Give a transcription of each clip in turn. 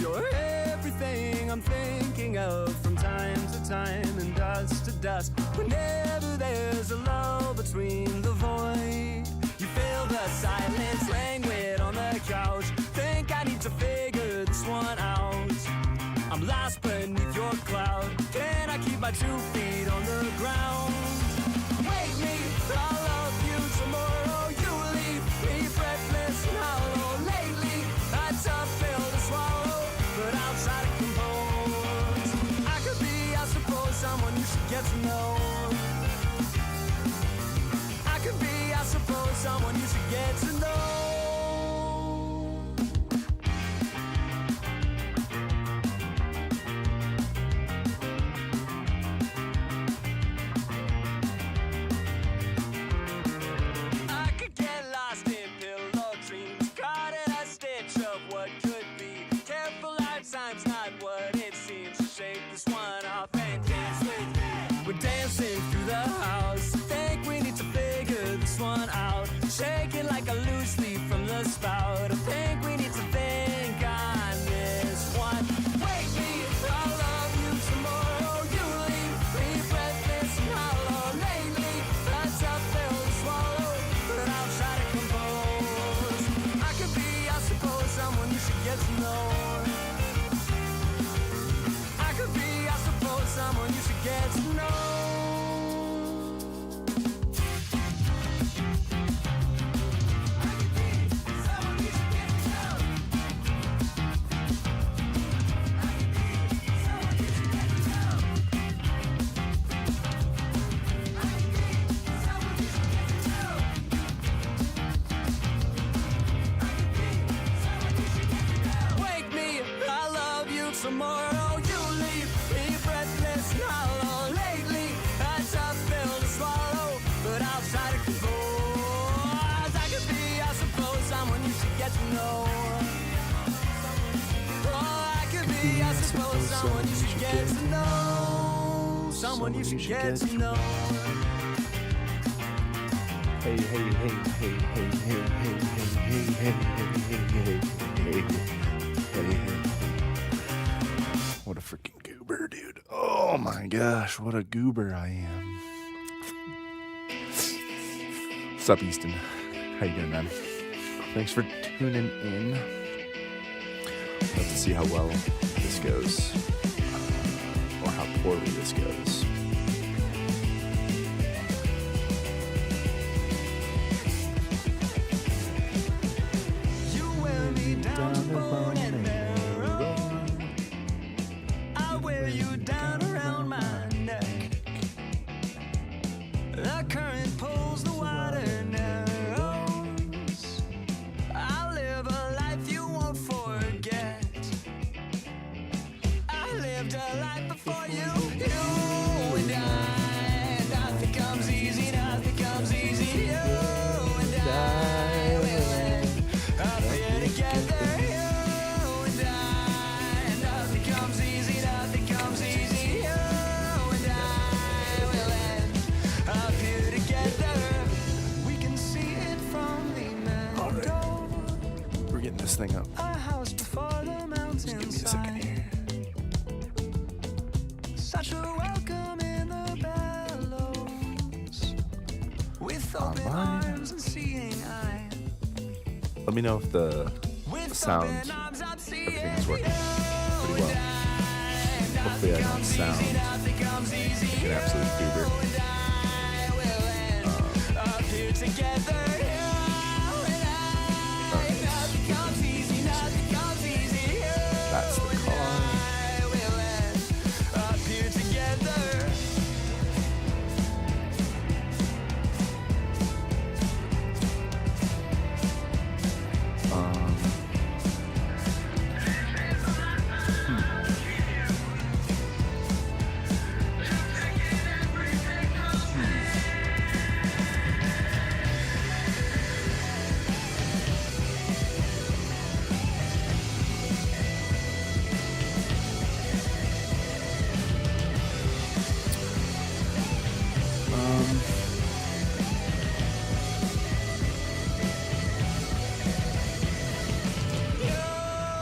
You're everything I'm thinking of from time to time and dust to dust. Whenever there's a lull between the void, you feel the silence languid on the couch. Think I need to figure this one out. I'm lost beneath your cloud. Can I keep my 2 feet on the ground? Wake me, I'll love you tomorrow. You leave me breathless and hollow. Lately, a tough pill to swallow, but I'll try to compose. I could be, I suppose, someone you should get to know. I could be, I suppose, someone you should get to know. Shake it like a loose leaf from the spout. I think we need to think on this one. Wake me, I'll love you tomorrow. You leave me breathless and hollow. Lately, a tough pill to swallow, but I'll try to compose. I could be, I suppose, someone you should get to know. I could be, I suppose, someone you should get to know. Tomorrow you leave me breathless and hollow. Lately, a tough pill to swallow, but I'll try to compose. I could be, I suppose, someone you should get to know. Oh, I could be, I suppose, someone you should get to know. Someone you should get to know. Hey, hey, hey, hey, hey, hey, hey, hey, hey, hey, hey, hey, hey. What a freaking goober, dude. Oh my gosh, what a goober I am. What's up, Easton? How you doing, man? Thanks for tuning in. Let's see how well this goes, or how poorly this goes. You wear me down to bone and marrow. I wear you down around my neck. The current pulls the water narrows. I'll live a life you won't forget. I lived a life before you and I. Nothing comes easy, nothing comes easy. You and I will end up here together. You and I. Nothing comes easy, nothing comes easy. You and I will end up here together. We can see it from the meadow. We're getting this thing up. A house before the mountains. Just give me a second here. Such a welcome in the bellows, with open arms and seeing eyes. Let me know if the With sound, open arms, I'm seeing everything's working you pretty well. and I. Hopefully I don't sound Nothing comes easy. like an absolute goober. You and I will end up here together. You and I. Nothing comes easy. Nothing comes easy. That's the car. I will end up here together.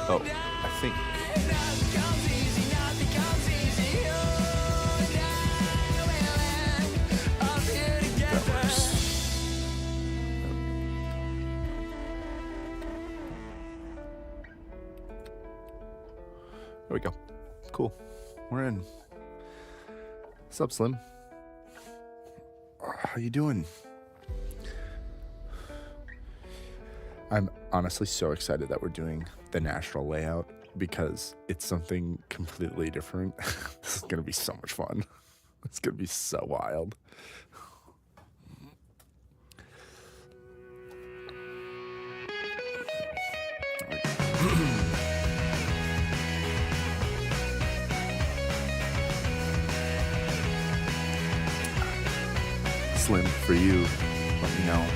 Oh, I think Nothing comes easy, nothing comes easy. You and I will end up here together. That works. There we go. Cool. We're in. What's up, Slim? How you doing? I'm honestly so excited that we're doing the national layout because it's something completely different. This is going to be so much fun. It's going to be so wild. Slim, for you, let me know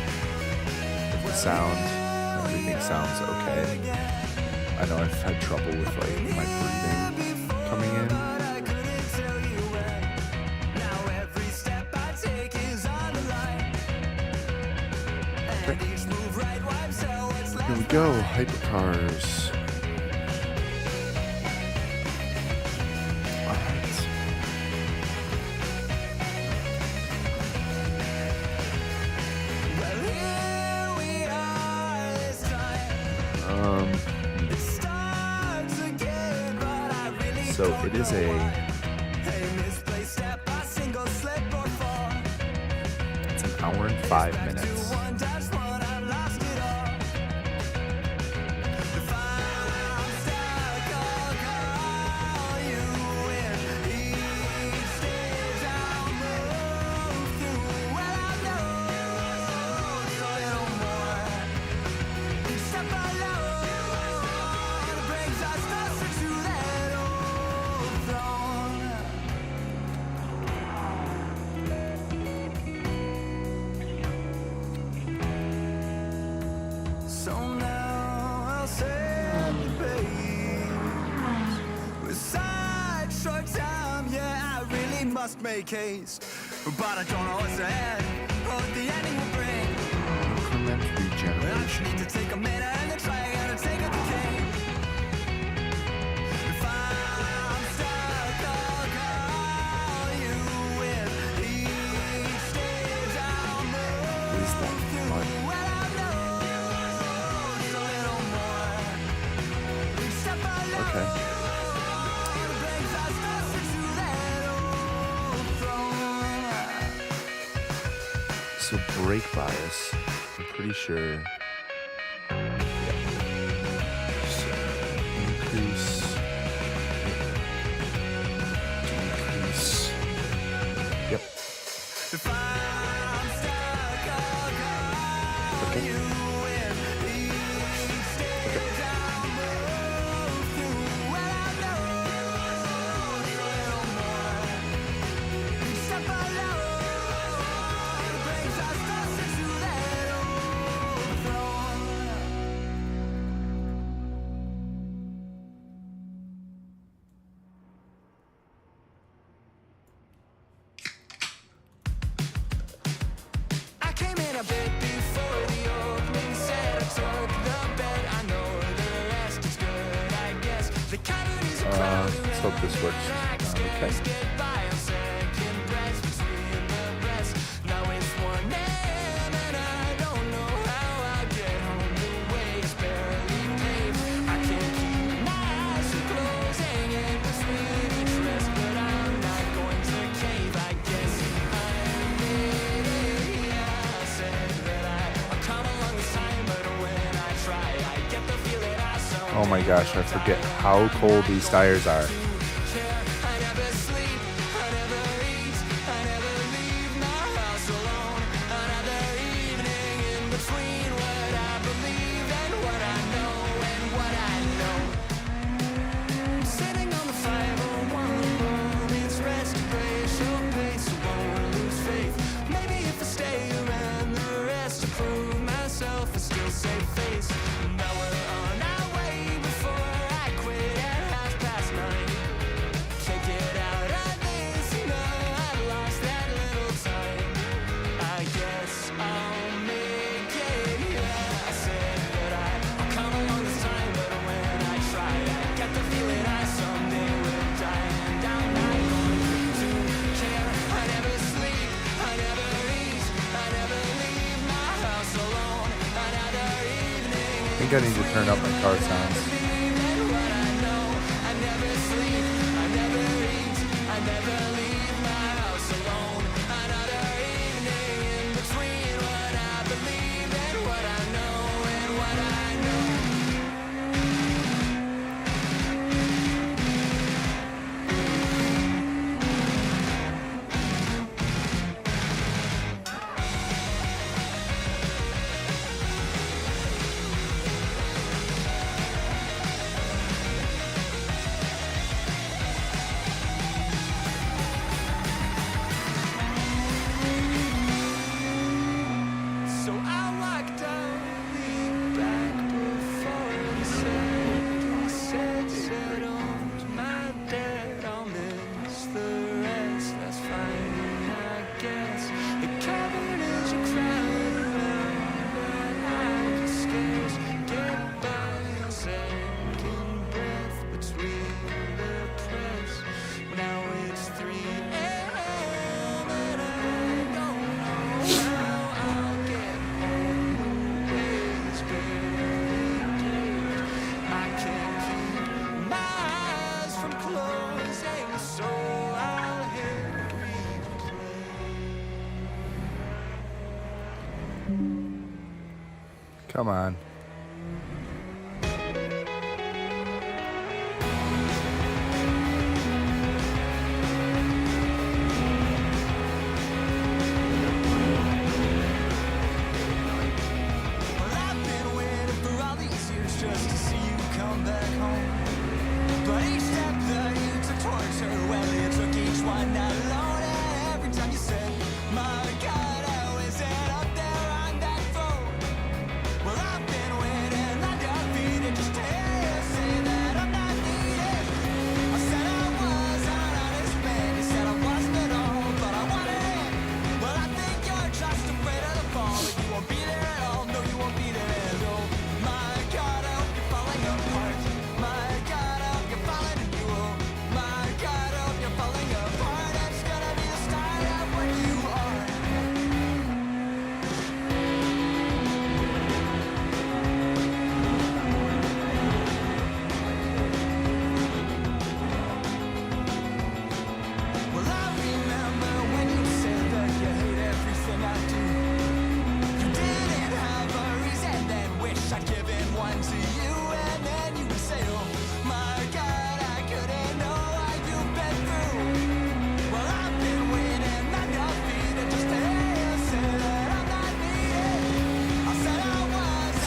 if the sound, everything sounds okay. I know I've had trouble with like my breathing coming in. Okay. Here we go, hypercars. So it is it's an hour and 5 minutes. Make case, but I don't know what's ahead or what the ending will bring. Increment I just regeneration. need to take a minute and then try again and take up the game. If I'm stuck, I'll call you with each stage I'll move What is that? What? through. Well, I know it's a little more. Each step I love, Okay. brings us closer to that old throne. So brake bias, I'm pretty sure. Yeah. So increase. Decrease. Yep. If I'm stuck, I'll call Okay. you with each stage I'll move through. Well, I know it's a little more. Each step I love brings us closer to that old throne. I came in a bit before the opening said I took the bet. I know the rest is good, I guess. The calories are crowded. Let's hope this works. Okay. Get by on second breaths between the breaths. Now it's 1 a.m. and I don't know how I get home. The way is barely paved. I can't keep my eyes from closing in between each rest, but I'm not going to cave. I guess I'm ready. I said that I'll come along this time, but when I try, I get the feeling I so. Oh my gosh, I forget how cold these tires are. I never sleep, I never eat, I never leave my house alone. Another evening in between what I believe and what I know and what I know. Sitting on the 501 road, it's rest, pray, show pace, so won't lose faith. Maybe if I stay around the rest to prove myself, I still save face. Now we're on our way before I quit at 9:30. get the feeling I someday will die, and I'm not going to care. I never sleep, I never eat, I never leave my house alone. Another evening. I think I need to turn up my car sounds. Come on.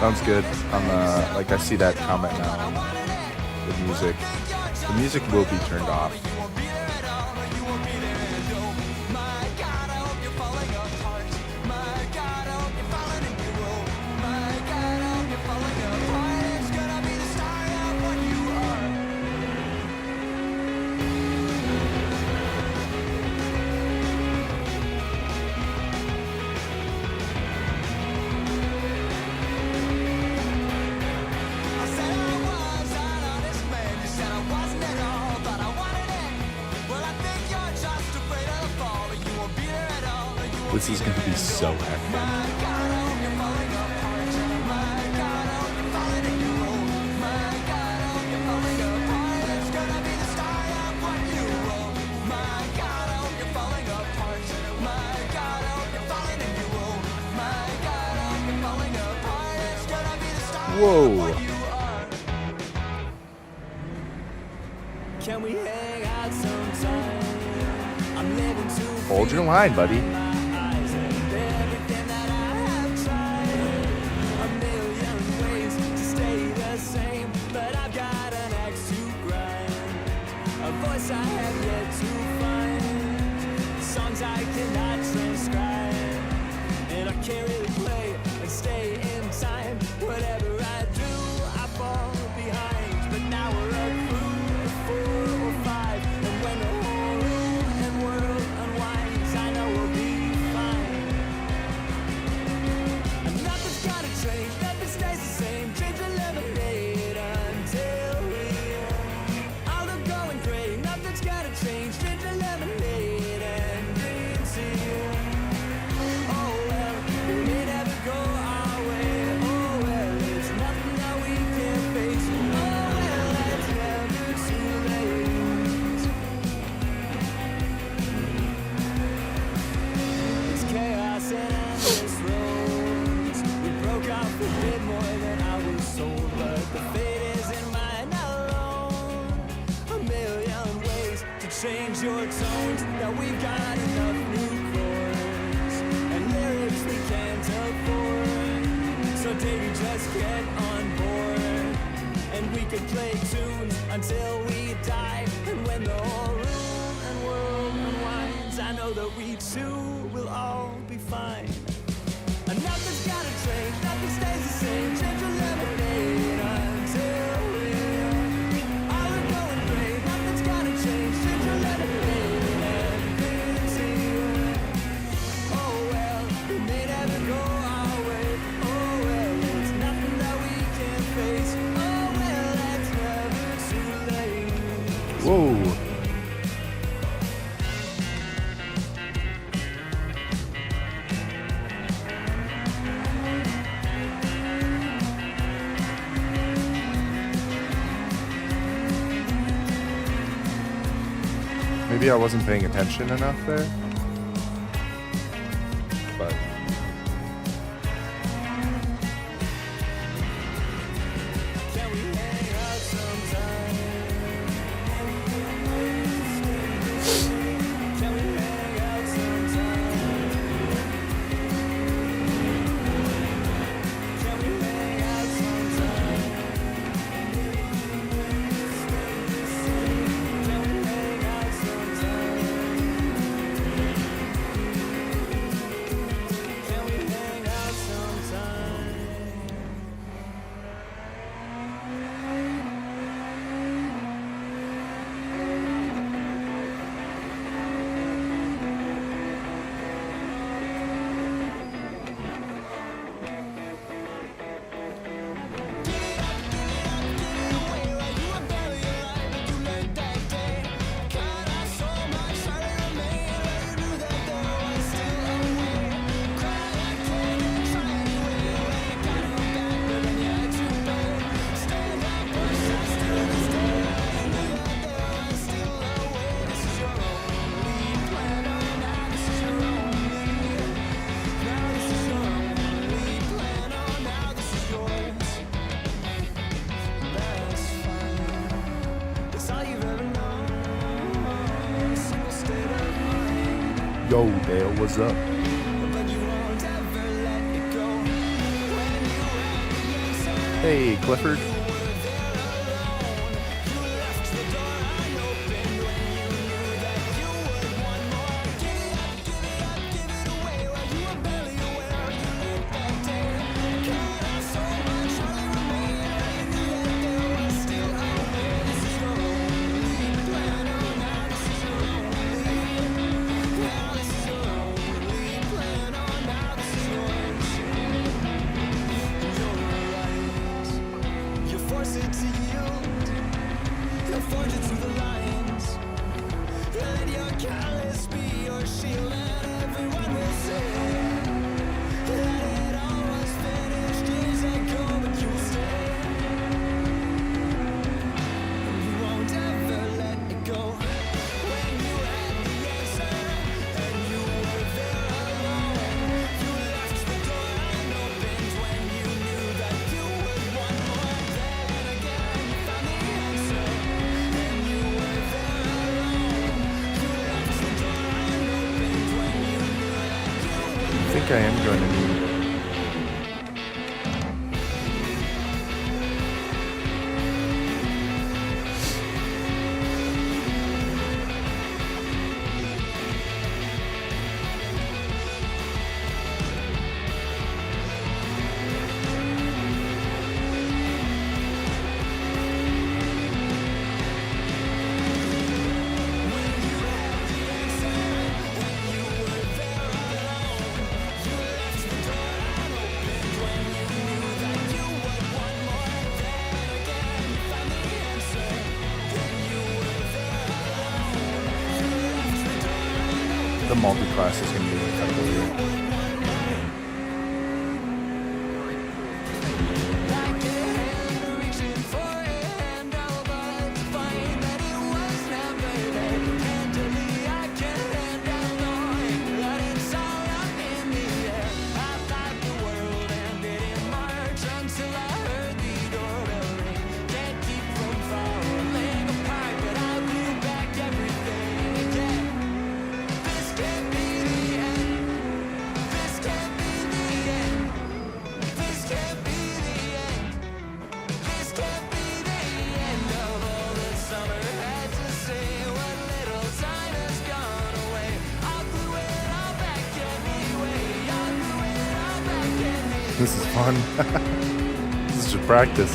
Sounds good on the, like I see that comment now. The music will be turned off. This is going to be so hectic. Whoa. Can we hang out sometime? I'm living too Hold your line, buddy. I have yet to find songs I cannot transcribe, and I can't really play and stay in time. Whatever I do, I fall behind. But now we're a crew of 4 or 5, and when the whole room and world unwinds, I know we'll be fine. And nothing's gonna change, nothing stays the same. Drink the lemonade until we change your tones. Now we've got enough new chords and lyrics we can't afford. So Davey, just get on board, and we can play tunes until we die. And when the whole room and world unwinds, I know that we too will all be fine. And nothing's gotta change, nothing stays the same. Change your lemonade until we're all are going great. Nothing's gotta change, change your lemonade and continue. Oh well, we may never go our way. Oh well, there's nothing that we can't face. Oh well, that's never too late. Whoa. Maybe I wasn't paying attention enough there. But Can we hang out sometime? Can we hang out sometime? Can we hang out sometime? Can we hang out sometime? Can we hang out sometime? yo, Dale, what's up? Hey, Clifford. I think I am going to need the multi-class is going to be incredible here. This is fun. This is just practice.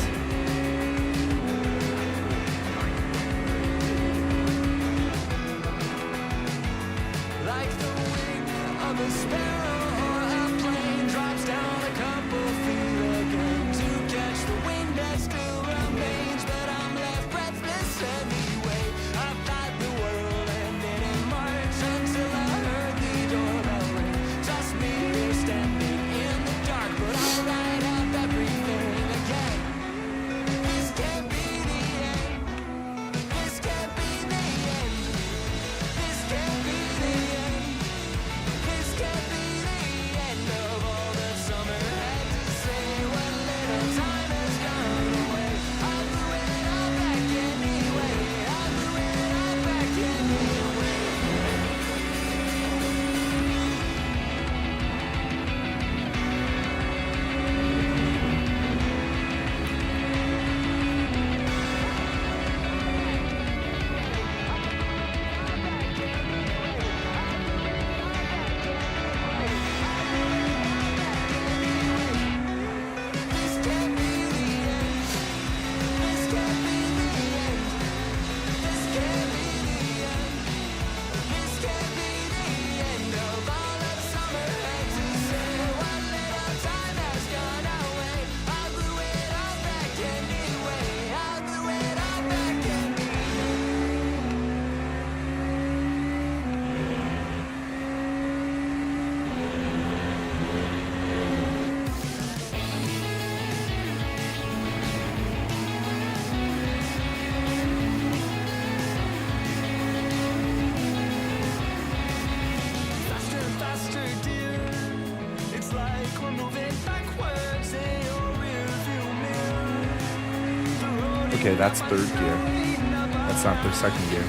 Like the wing of a sparrow or a plane drops down a couple feet again to catch the wind that still remains, but I'm left breathless anyway. I thought the world ended in March until I heard the doorbell ring. Just me here standing in the dark, but I'll light up everything again. This can't be the end. This can't be the end. This can't be the end. This can't be the end of all that summer had to say. What little time has gone away, I'll do it all back anyway. I'll do it all back anyway. This can't be the end. This can't be the end. This can't be the end. This can't be the end of all that summer had to say. What little time has gone away, I'll do it all back anyway. I'll do it all back anyway. Faster and faster, dear. It's like we're moving backwards in your rearview mirror. The road Okay, that's third gear. That's not their second gear. I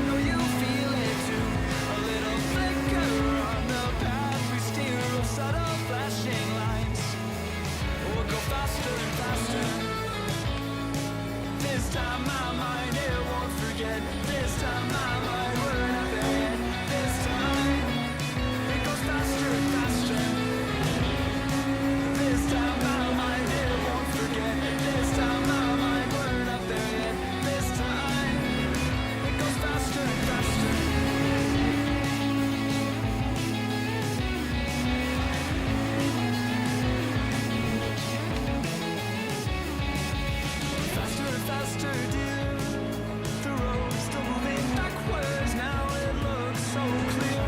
know you feel it too. A little flicker on the path we steer of subtle flashing lights. We'll go faster and faster. This time my mind it won't forget. This time my mind we're not there yet. This time it goes faster and faster. This time my mind it won't forget. This time my mind we're not there yet. This time it goes faster and faster. Faster and faster, dear. The road's still moving backwards. Now it looks so clear.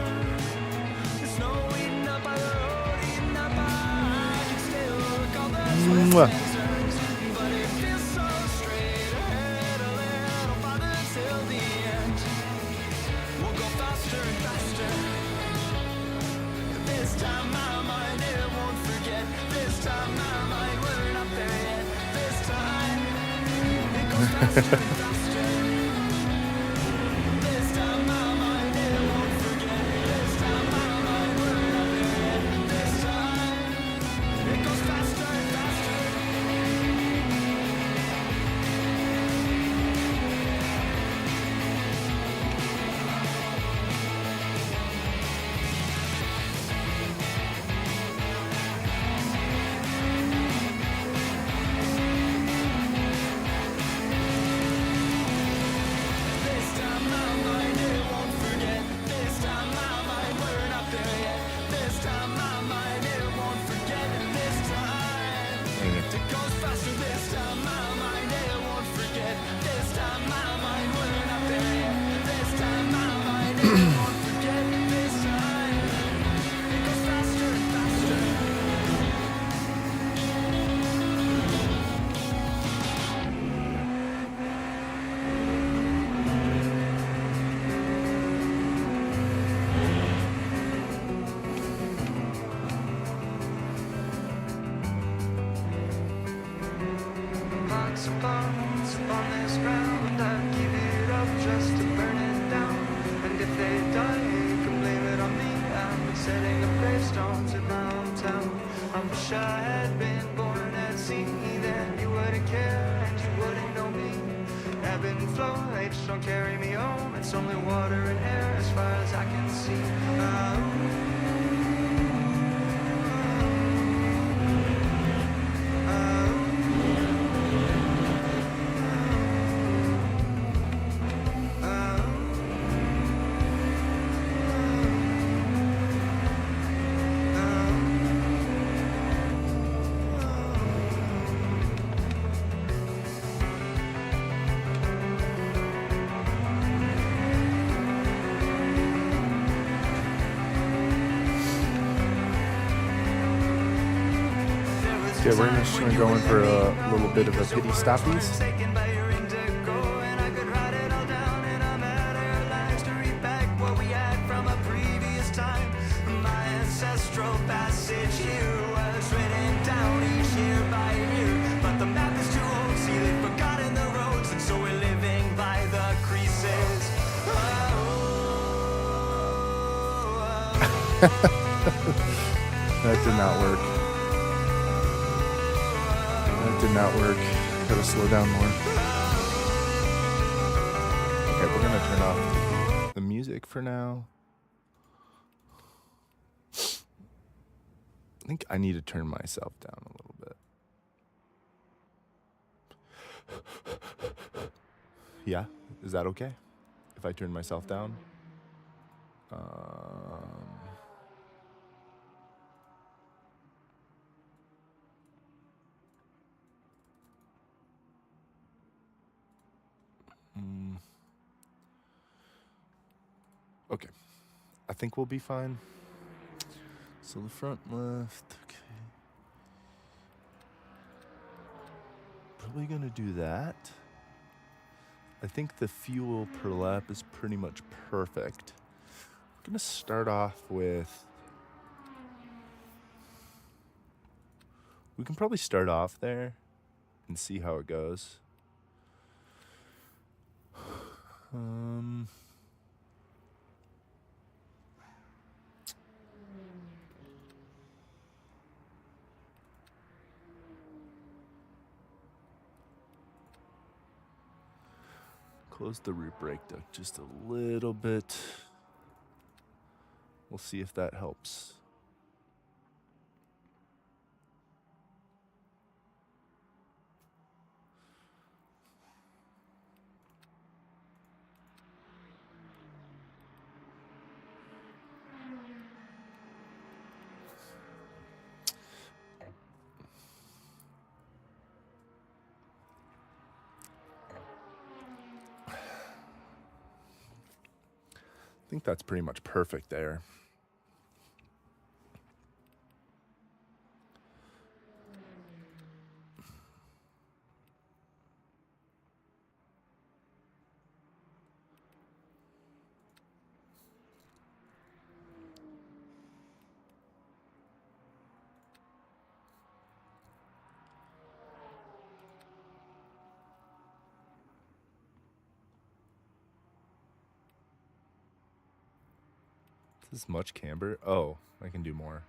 The snow eating up by the road, eating up by. I can still recall the Mwah. twists and turns, but it feels so straight ahead. A little farther till the end. We'll go faster and faster. This time my mind it won't forget. This time my mind we're not there yet. This time it goes faster and faster. This time my mind it won't forget. This time my mind we're not there yet. This time it goes faster and faster. This time my mind it won't forget. This time my mind we're not there yet. This time my mind it won't forget. This time it goes faster. This time my mind it won't forget. This time my mind we're not there yet. This time my mind it won't forget. This time it goes faster and faster. Lots of bones upon this ground. I give it up just to burn it down. And if they die, you can blame it on me. I've been setting up gravestones in my hometown. I wish I had been born at sea. Then you wouldn't care and you wouldn't know me. Ebb and flow, they just don't carry me home. It's only water and air as far as I can see. Okay, we're just gonna go in for a little bit of a pity stoppies. Taken by your indigo, and I could write it all down in a matter of lines to read back what we had from a previous time. My ancestral passage here was written down each year by year, but the map is too old. See, they've forgotten the roads, and so we're living by the creases. That did not work. That did not work. Gotta slow down more. Okay, we're gonna turn off the music for now. I think I need to turn myself down a little bit. Yeah, is that okay? If I turn myself down? Okay, I think we'll be fine. So the front left, okay. Probably gonna do that. I think the fuel per lap is pretty much perfect. I'm gonna start off with, we can probably start off there and see how it goes. Close the rear brake duct just a little bit. We'll see if that helps. I think that's pretty much perfect there. Is this much camber? Oh, I can do more.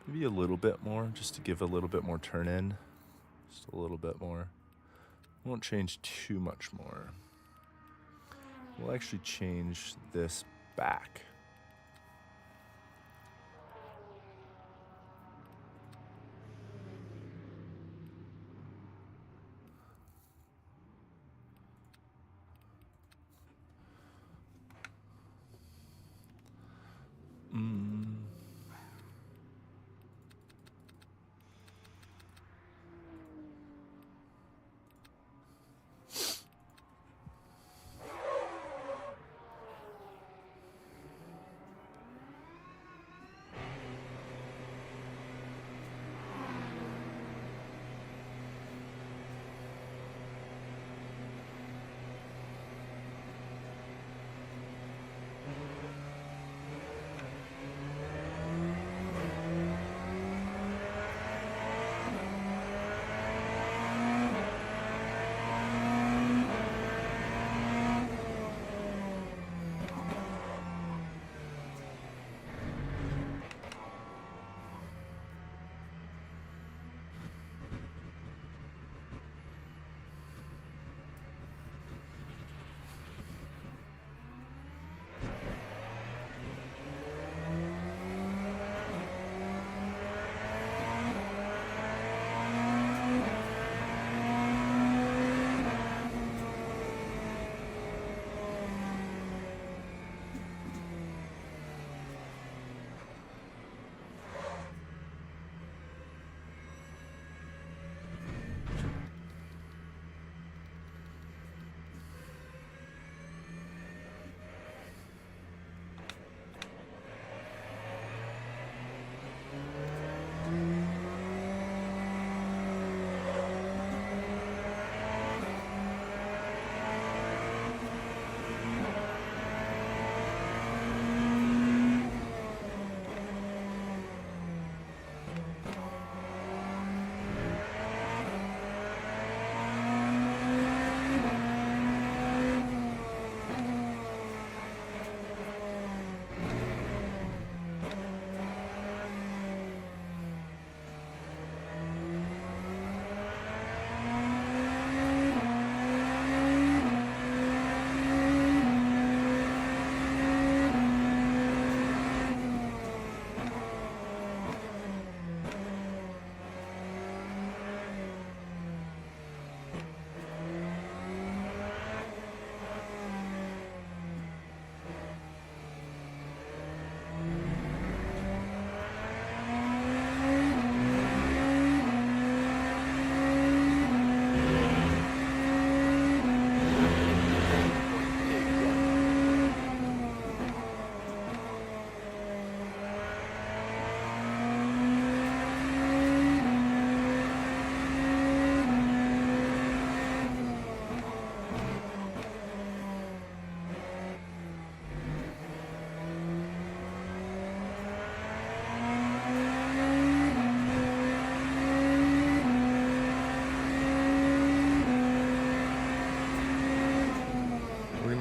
Maybe a little bit more, just to give a little bit more turn in. Just a little bit more. Won't change too much more. We'll actually change this back.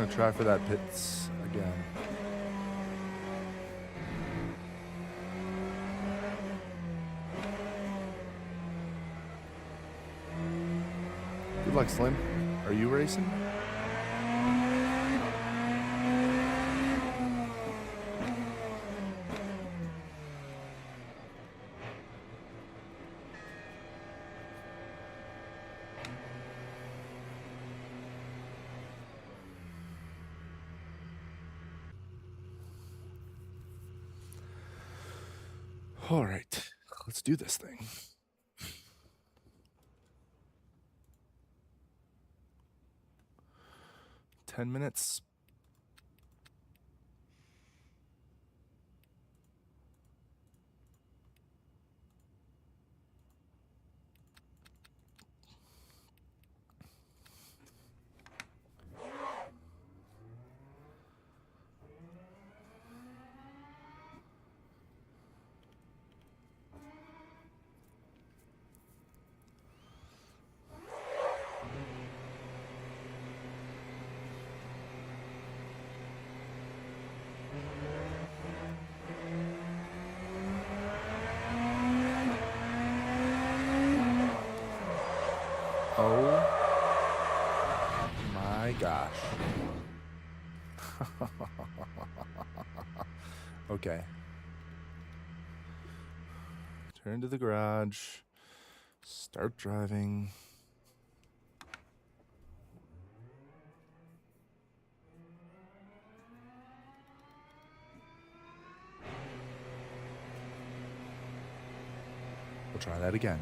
gonna try for that pits again. Good luck, Slim. Are you racing? All right, let's do this thing. $10 minutes. Oh my gosh. Okay. Turn to the garage. Start driving. We'll try that again.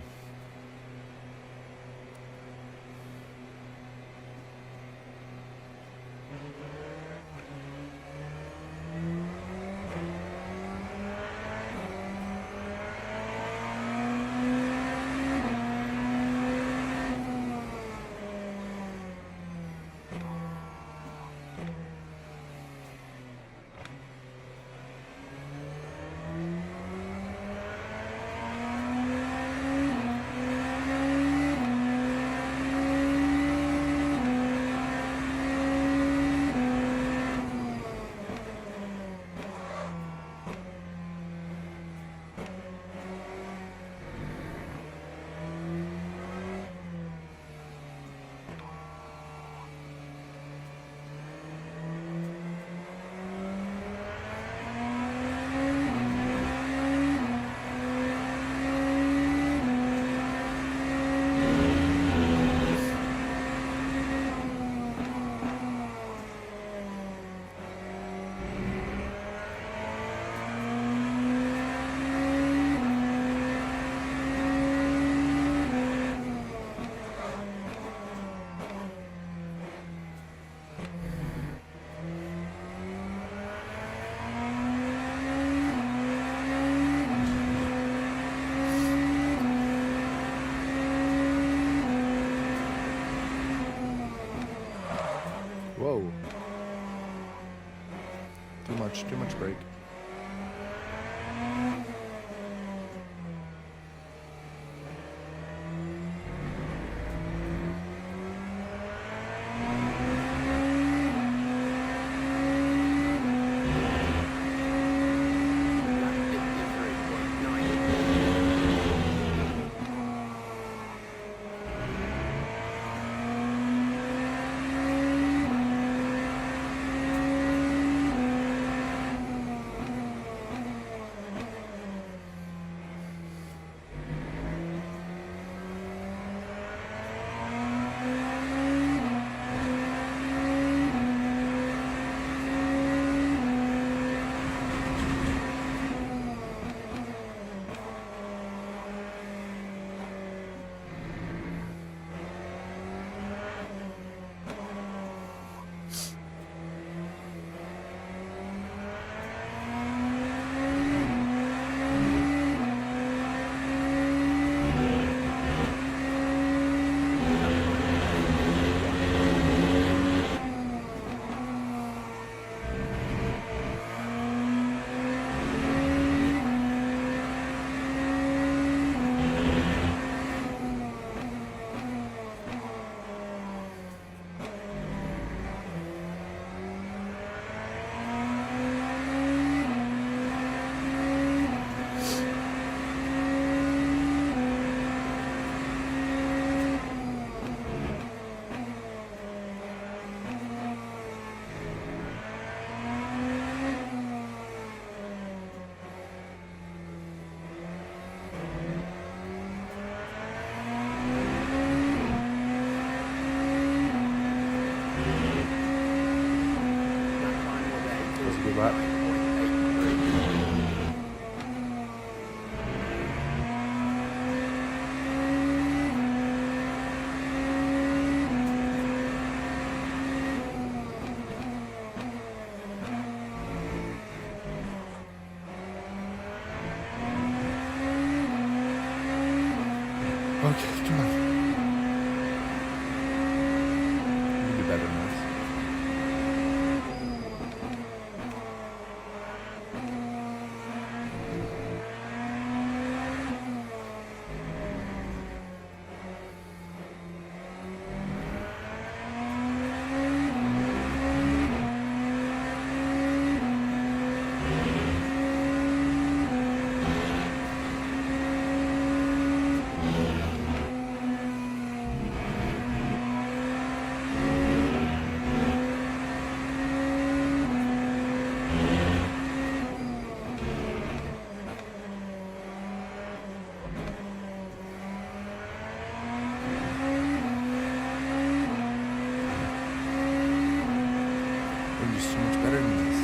Whoa. Too much brake. lap. Okay, come on. You can do better than this. You're so much better than this.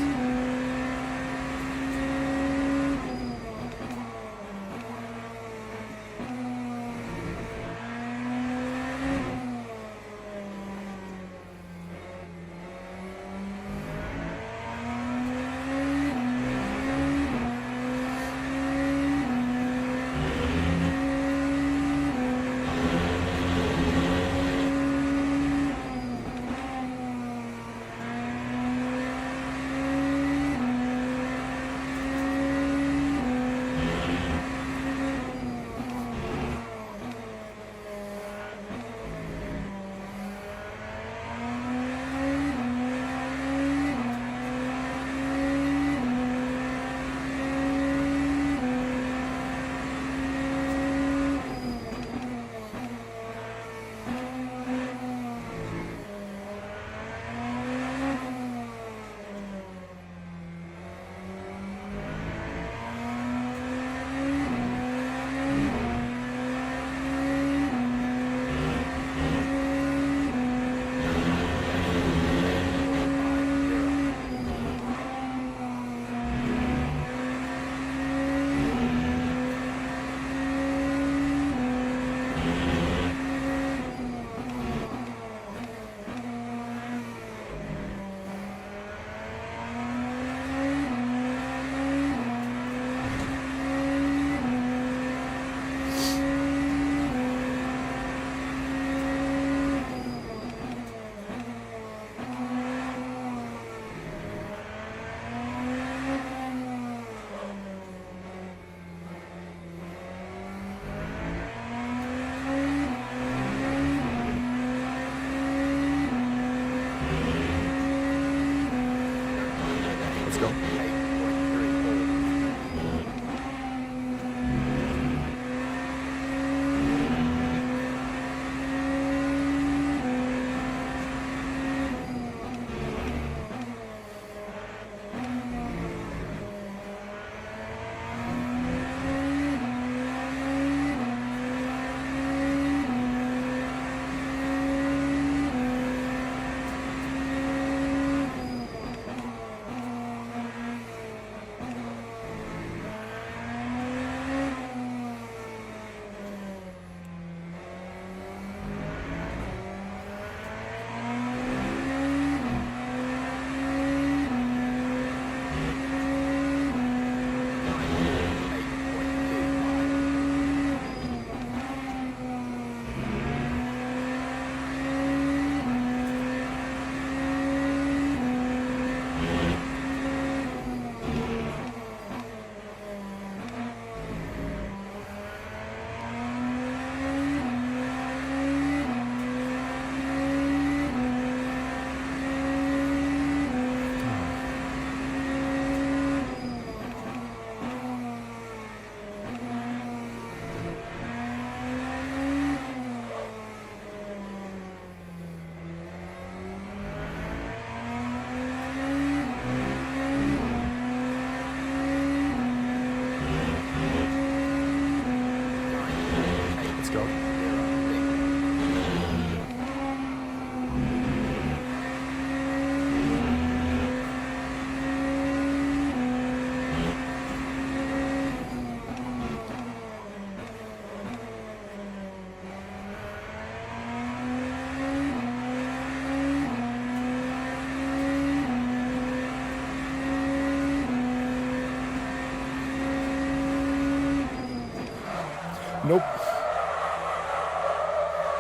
Nope.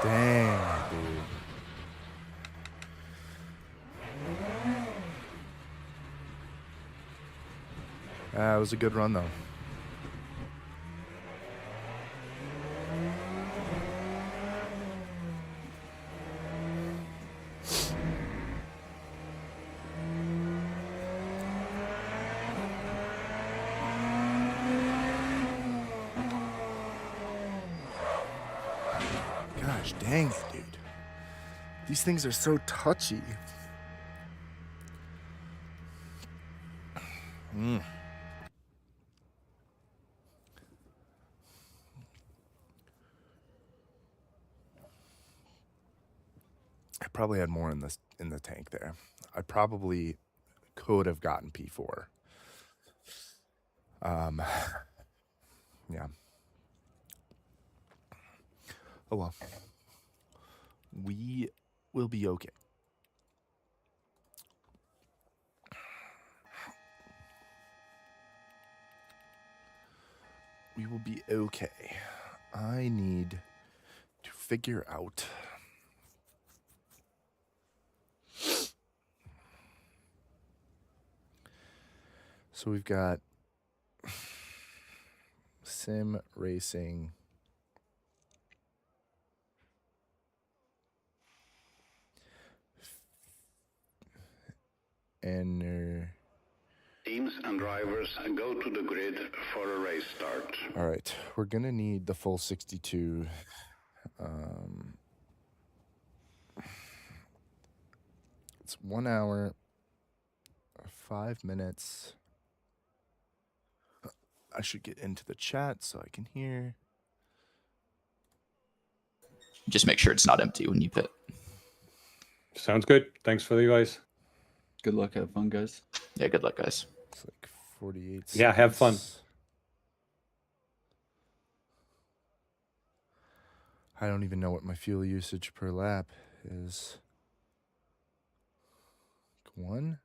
Dang, dude. It was a good run, though. Gosh dang it, dude. These things are so touchy. I probably had more in the tank there. I probably could have gotten P4. Yeah. Oh well. We will be okay. We will be okay. I need to figure out so we've got sim racing, and Teams and drivers go to the grid for a race start. all right, we're gonna need the full 62. It's 1 hour, 5 minutes. I should get into the chat so I can hear. Just make sure it's not empty when you pit. Sounds good. Thanks for the advice. Good luck. Have fun, guys. Yeah, good luck, guys. It's like 48 Yeah, have fun. seconds. I don't even know what my fuel usage per lap is. 1?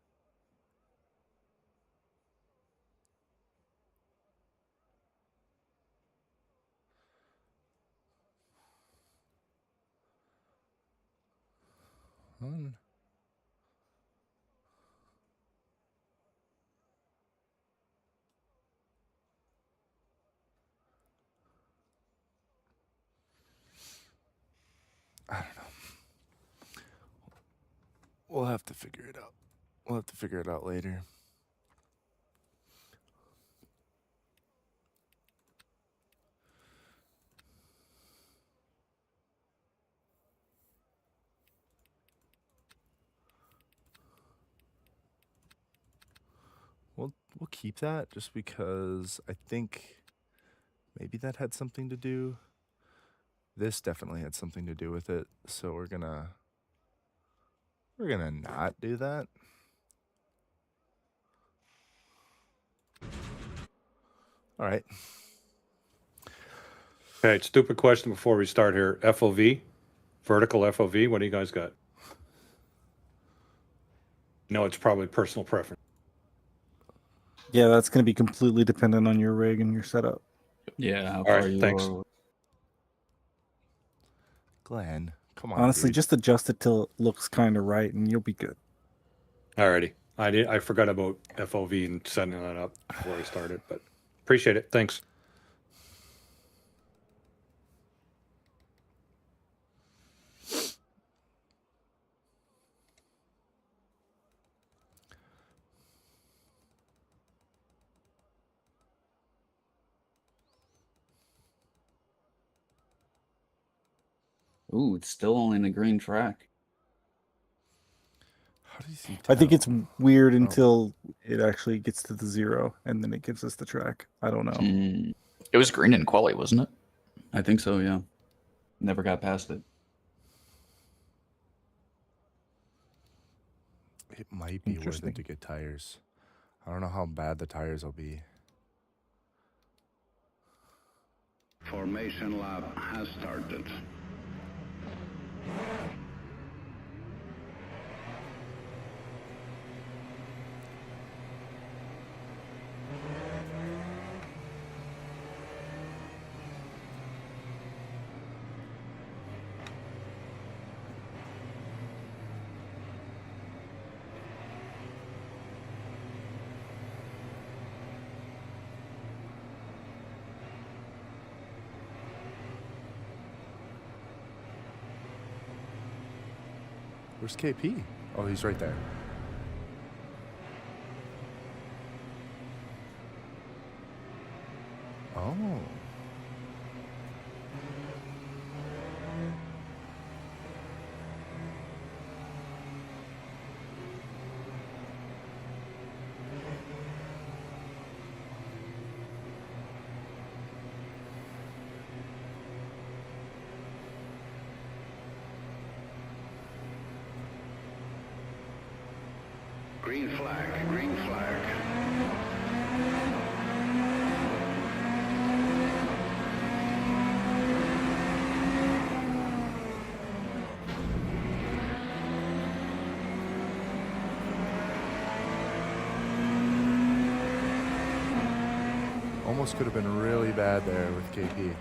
One. I don't know. We'll have to figure it out. We'll have to figure it out later. We'll keep that just because I think maybe that had something to do. This definitely had something to do with it. So we're gonna not do that. All right. Okay, stupid question before we start here. FOV, vertical FOV, what do you guys got? No, it's probably personal preference. Yeah, that's going to be completely dependent on your rig and your setup. Yeah, how All far right, you thanks. are. Glenn, come on. Honestly, dude. just adjust it till it looks kind of right, and you'll be good. Alrighty. I forgot about FOV and setting that up before I started, but appreciate it. Thanks. Ooh, it's still only in a green track. How do you see I think it's weird Oh. until it actually gets to the 0, and then it gives us the track. I don't know. Mm, It was green in quali, wasn't it? I think so, yeah. Never got past it. It might be worth Interesting. it to get tires. I don't know how bad the tires will be. Formation lap has started. Where's KP? Oh, he's right there. Oh. Green flag, green flag. Almost could have been really bad there with KP.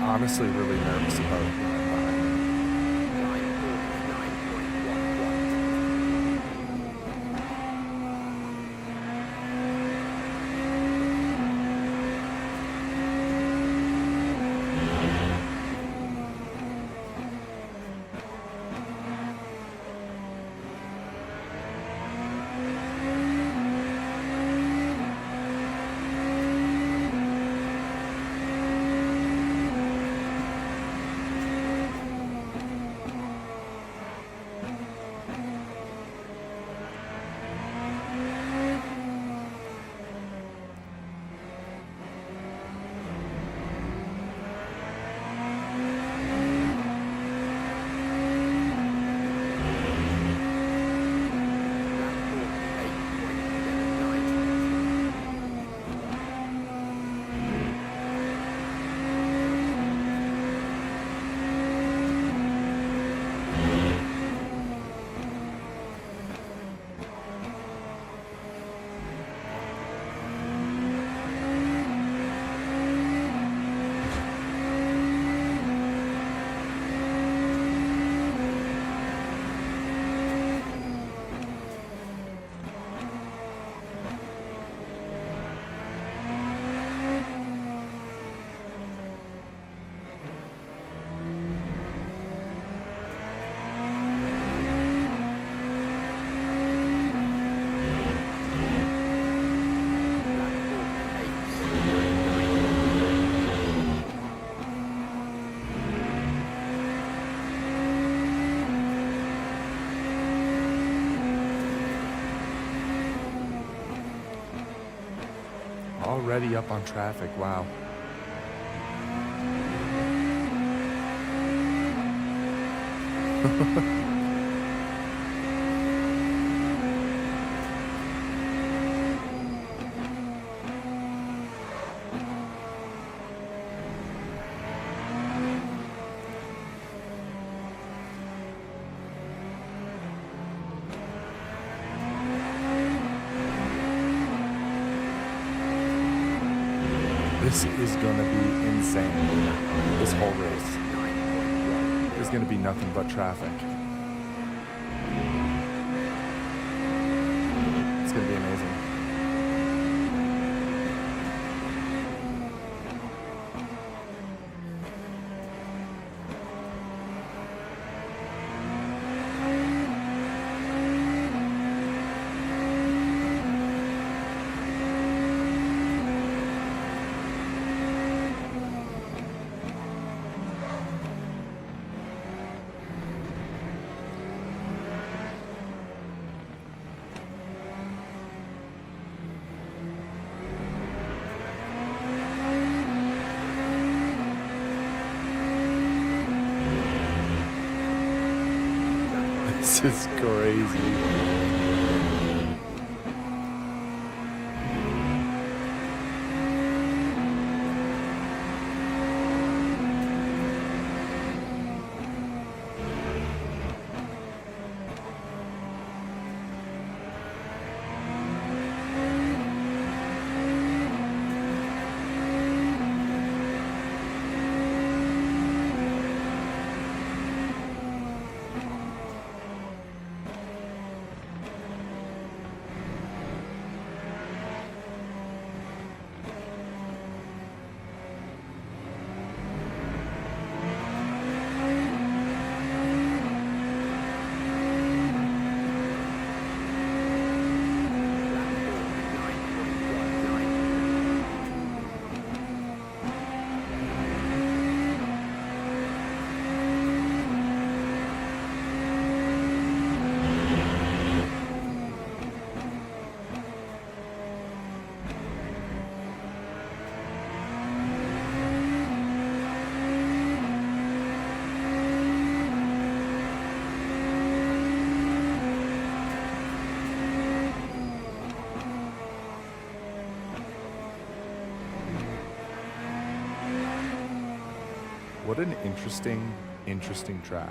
Honestly, really nervous about behind. Already up on traffic. Wow. This is gonna be insane. This whole race. There's gonna be nothing but traffic. It's gonna be amazing. This is crazy. What an interesting track.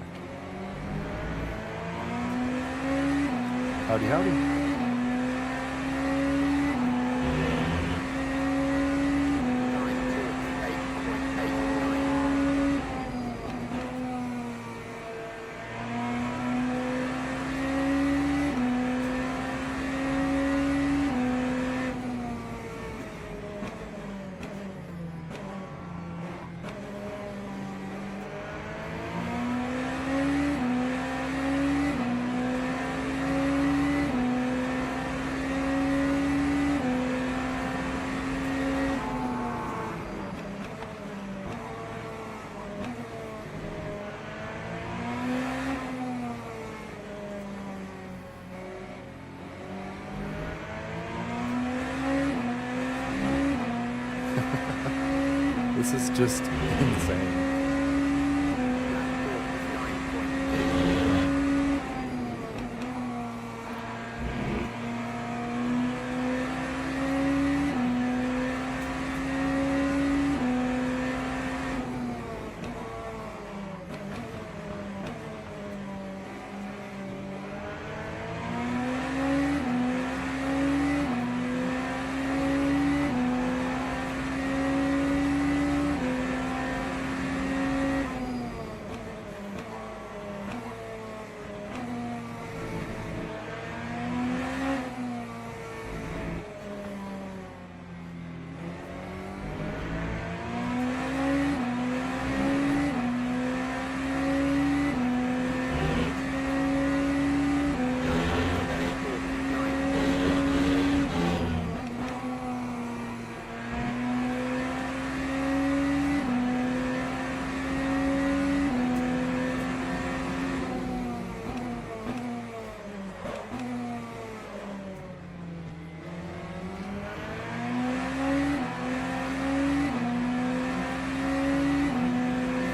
Howdy, howdy. This is just insane.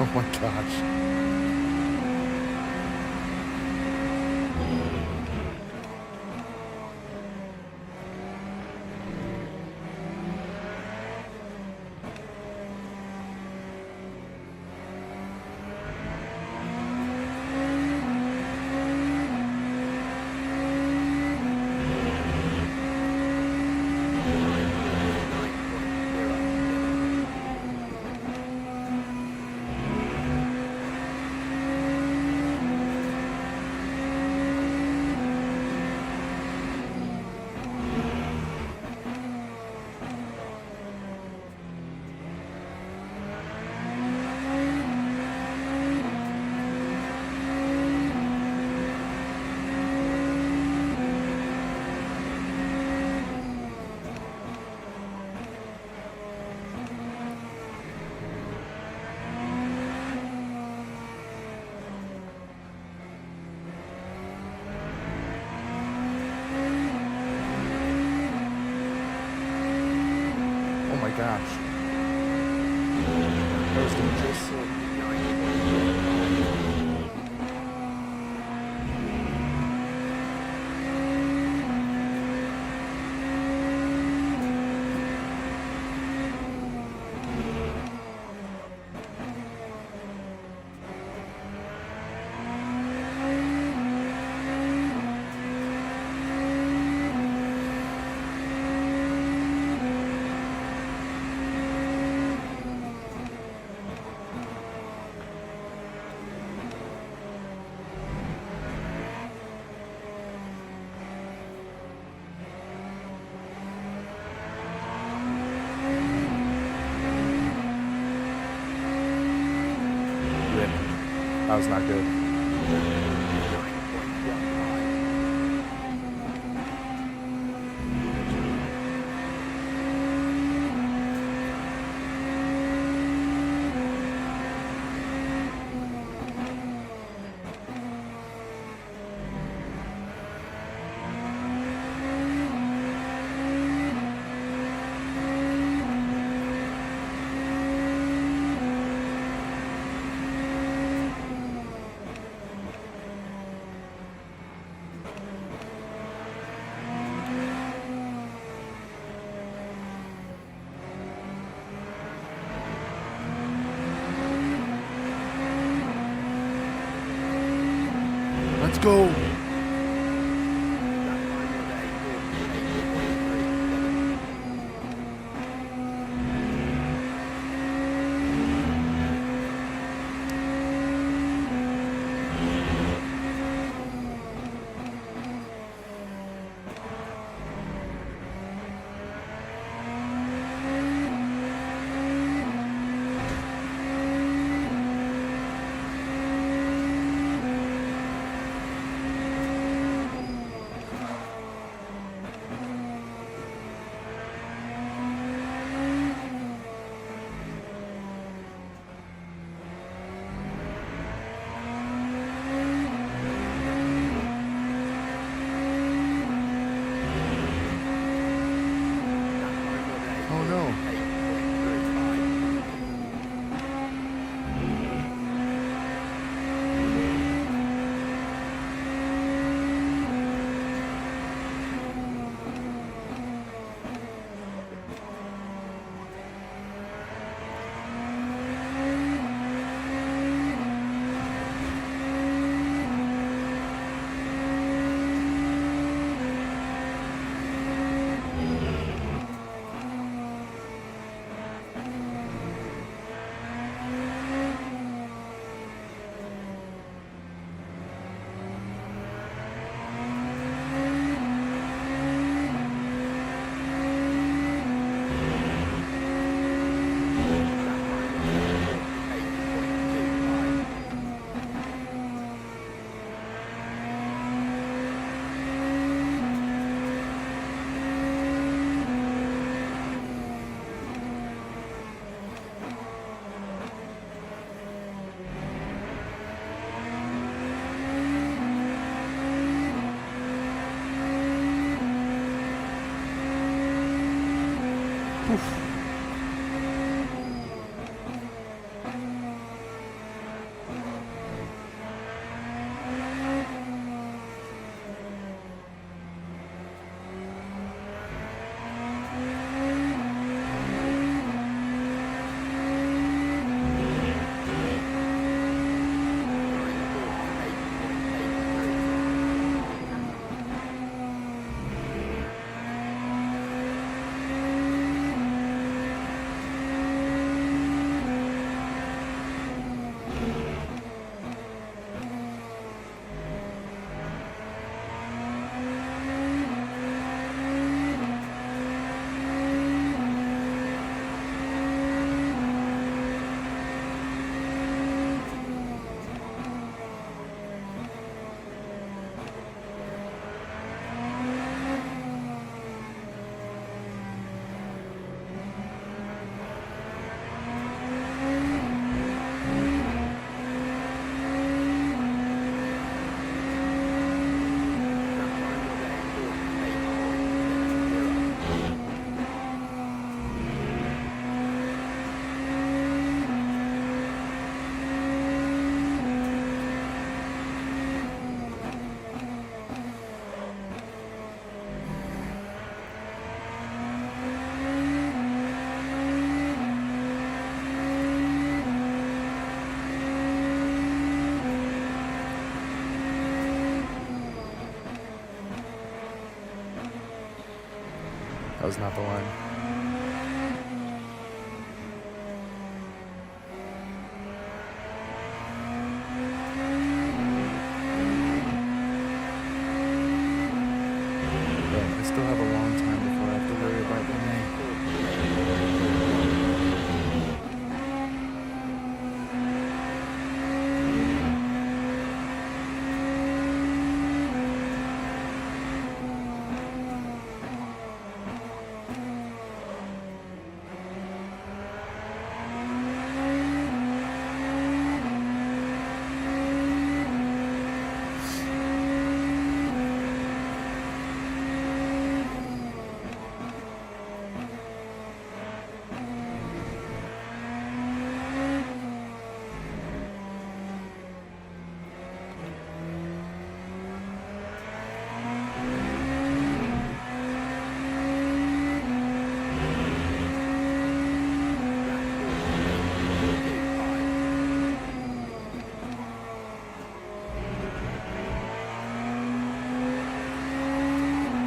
Oh my gosh. Oh my gosh. That was dangerous. Rip. That was not good. Let's go. Oh no. That was not the line. Yeah, I still have a long time before I have to worry about the name.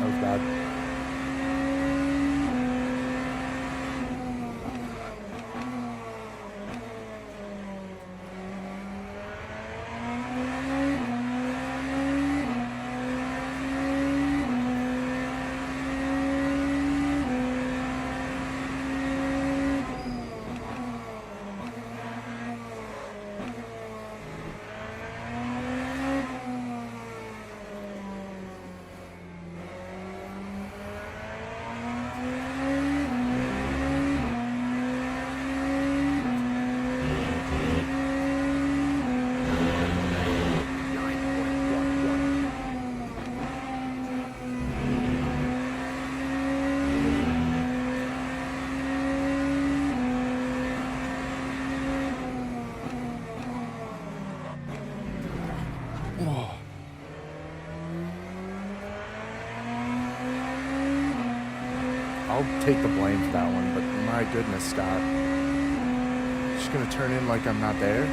That was bad. I'll take the blame for that one, but my goodness, Scott. Just gonna turn in like I'm not there?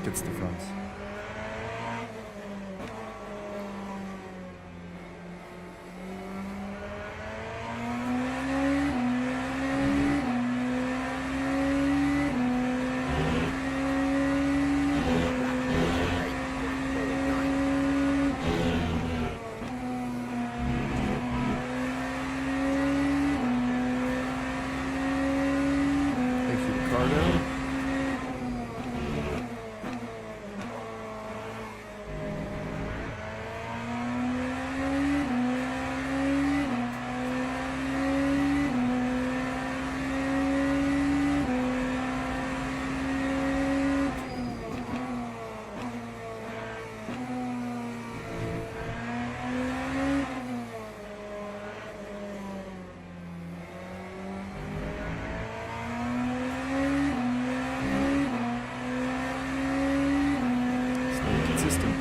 think it's the fronts. Thank you, Ricardo. Stay consistent.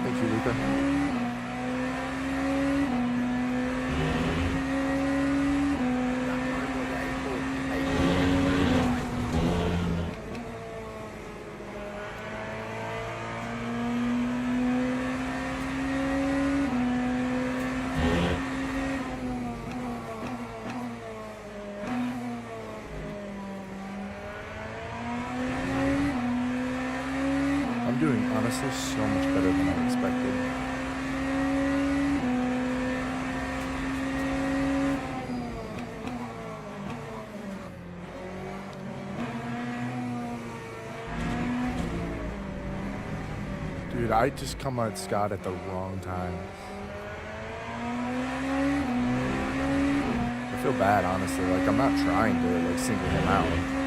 Thank you, Luca. I'm doing honestly so much better than I expected. Dude, I just come at Scott at the wrong time. I feel bad, honestly. Like, I'm not trying to, like, single him out.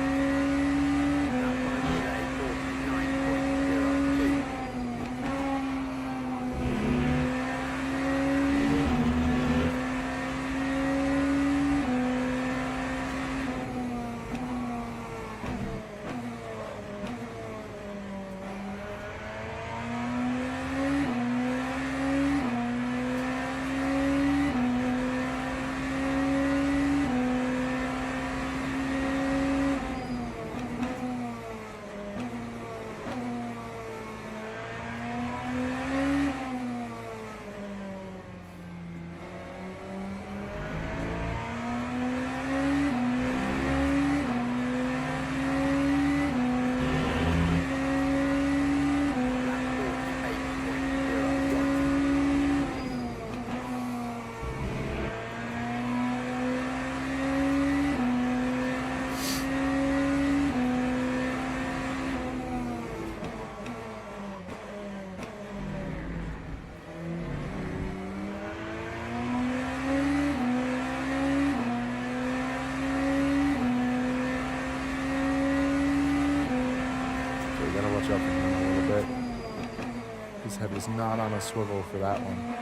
Gotta watch out for him a little bit. His head was not on a swivel for that one.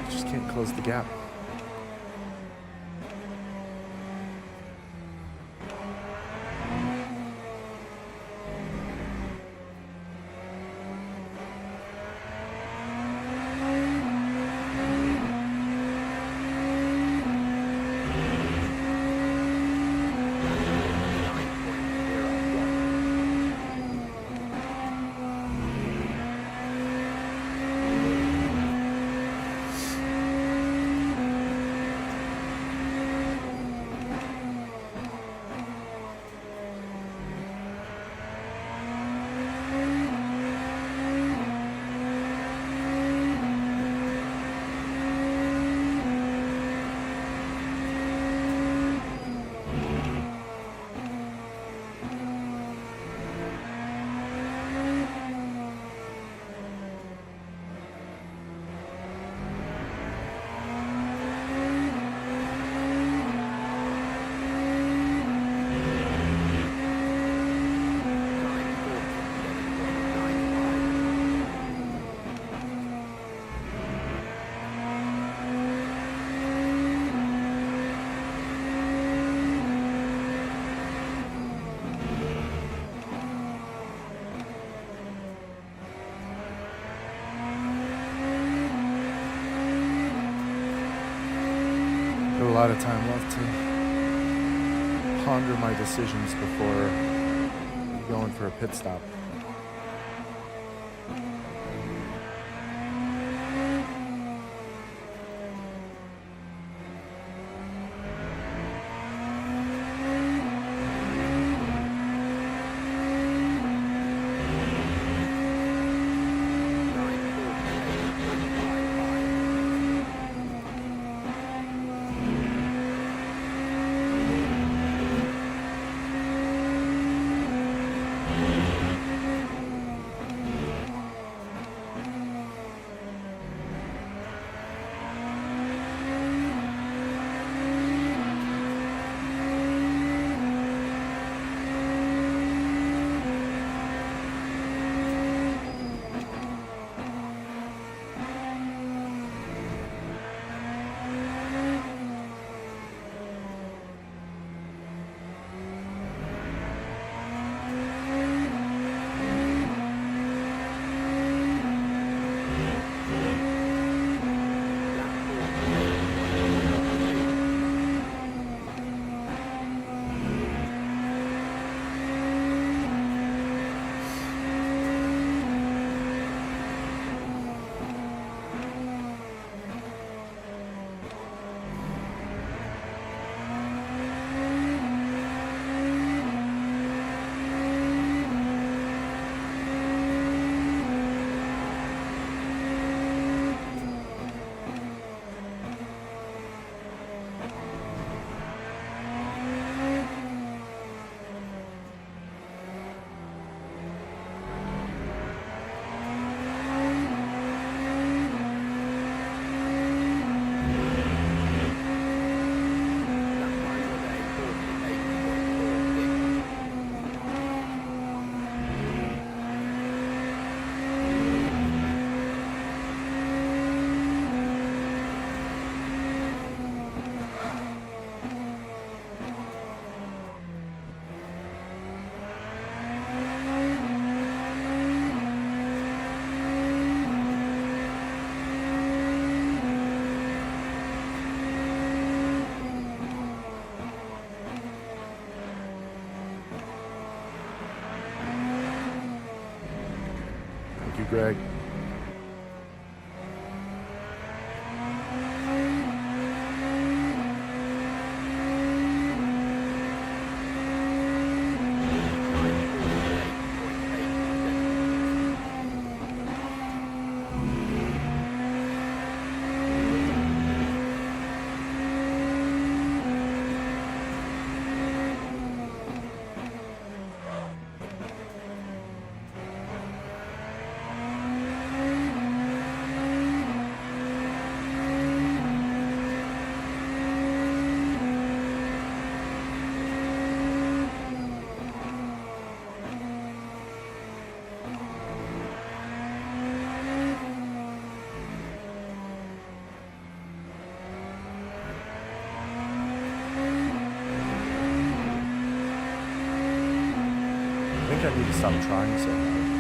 Just can't close the gap. lot of time left to ponder my decisions before going for a pit stop. Thank you, Greg. I think I need to stop trying so hard.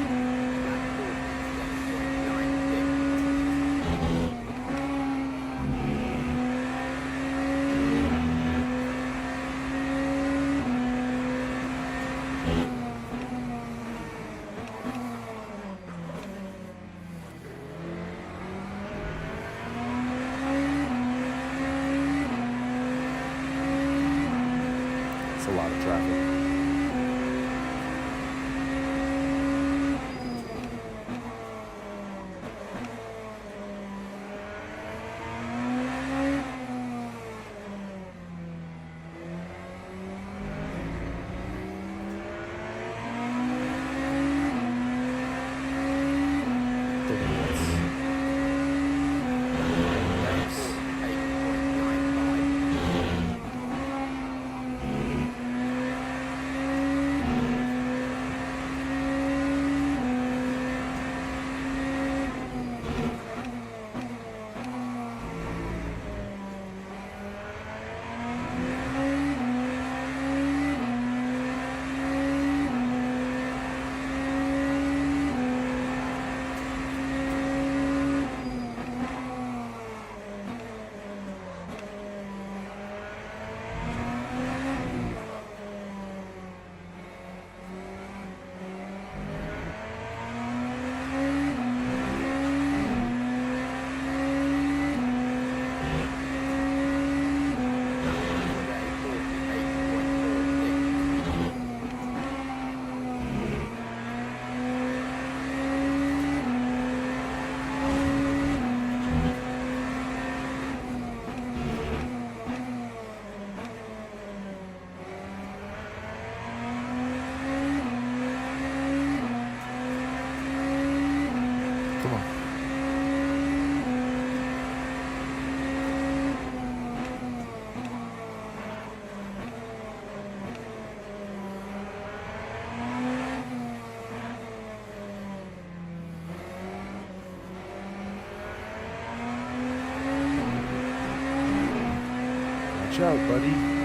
It's a lot of traffic. out, buddy.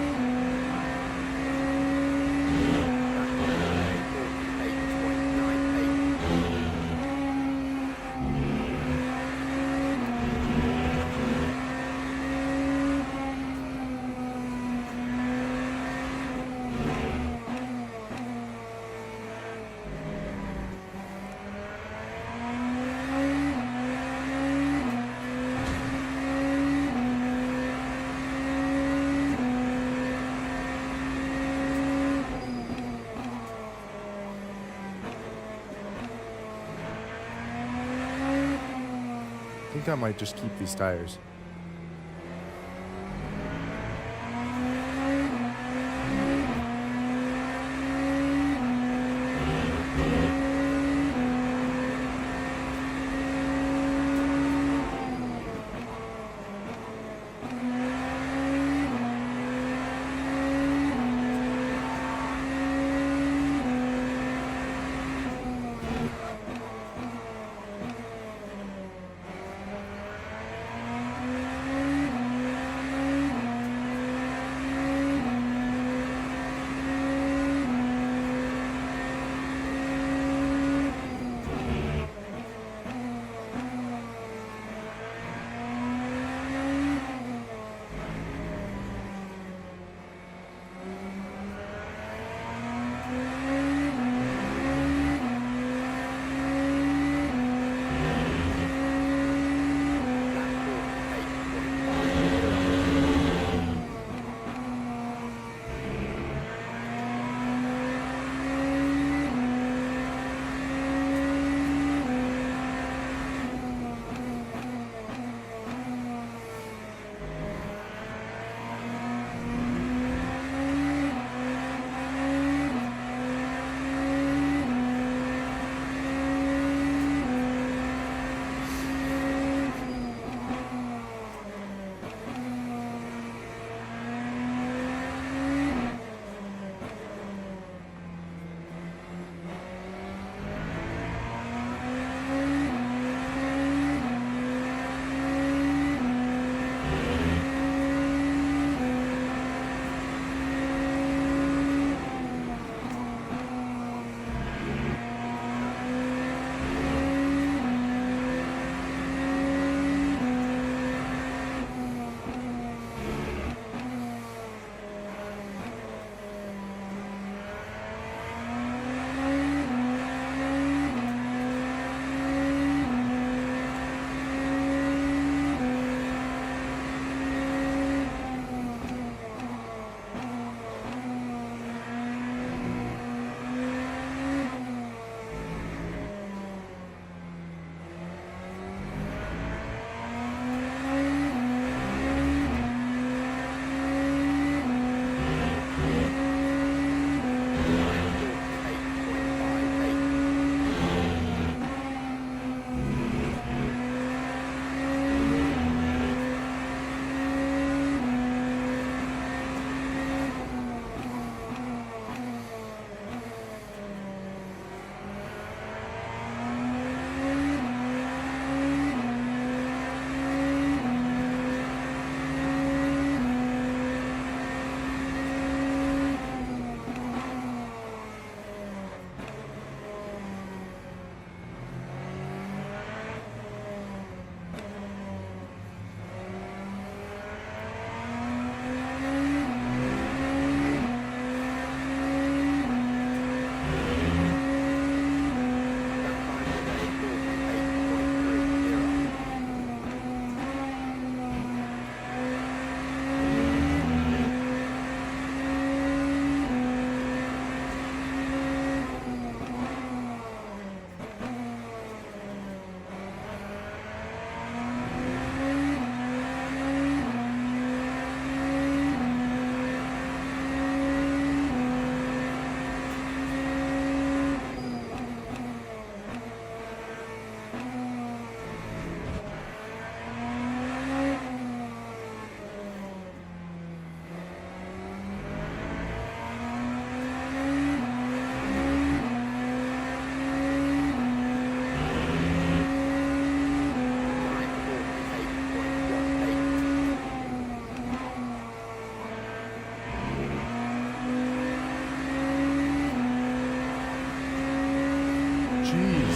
I think I might just keep these tires.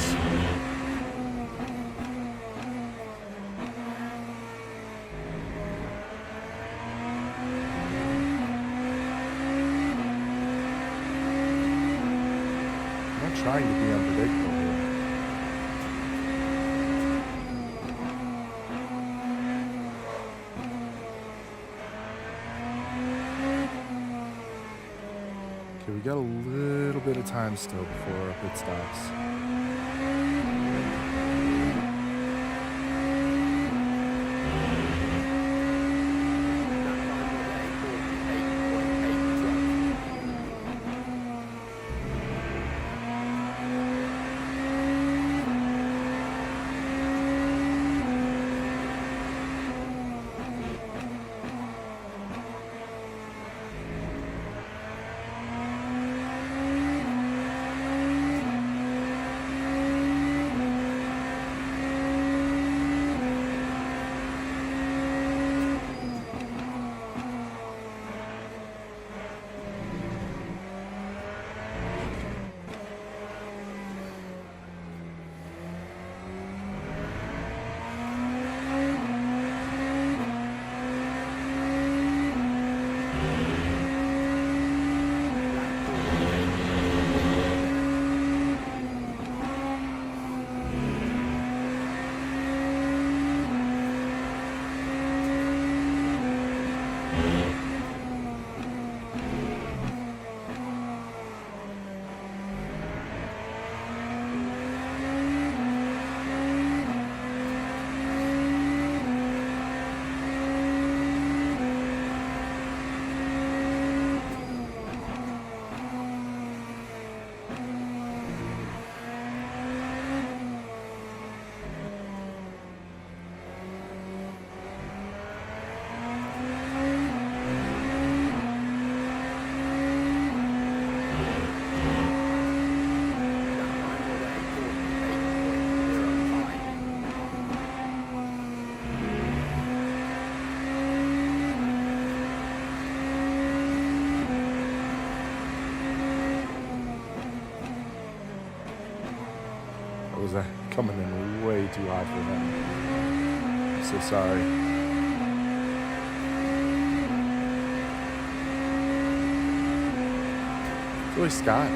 is. I'm not trying to be unpredictable here. Okay, we got a little bit of time still before our pit stops. Was coming in way too hot for him. I'm so sorry. It's really Scott.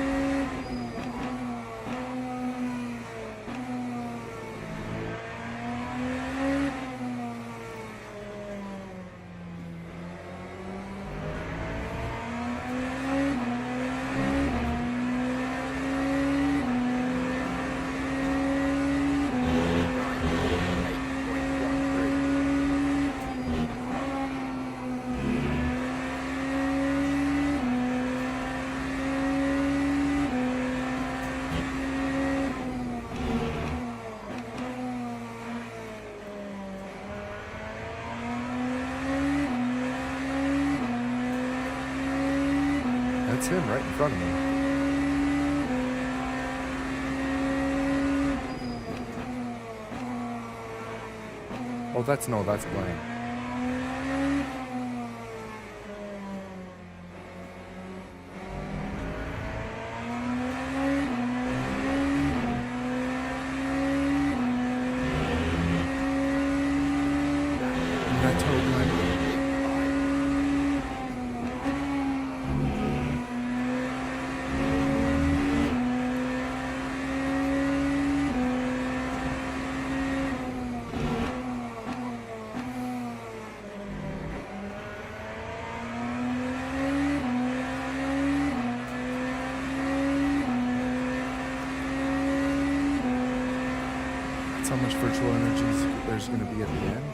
That's him right in front of me. Oh, that's Blaine. That total Blaine. That's how much virtual energy there's going to be at the end.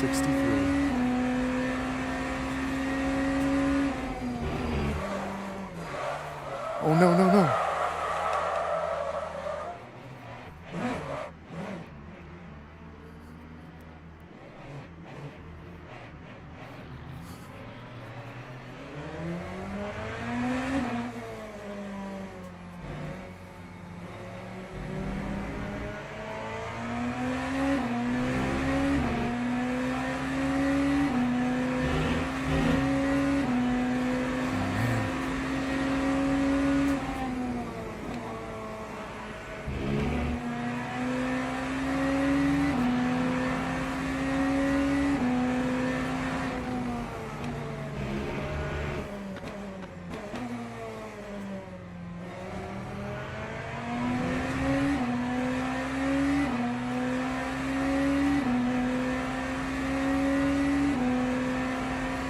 63. Oh, no, no, no.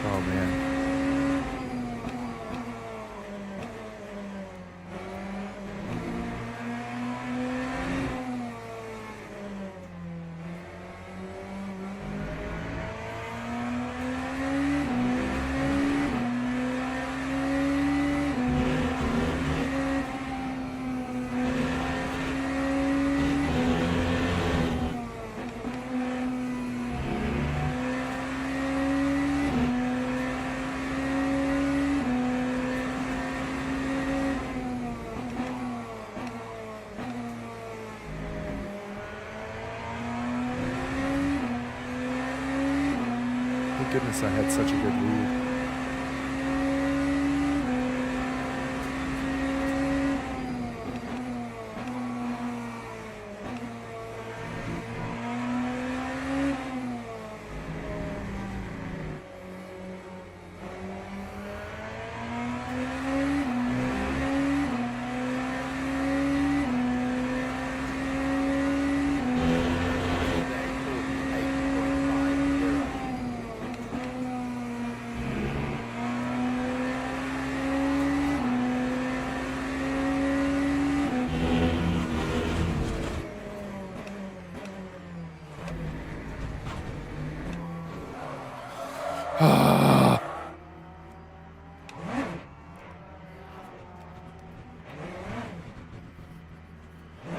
Oh, man. Thank goodness I had such a good lead.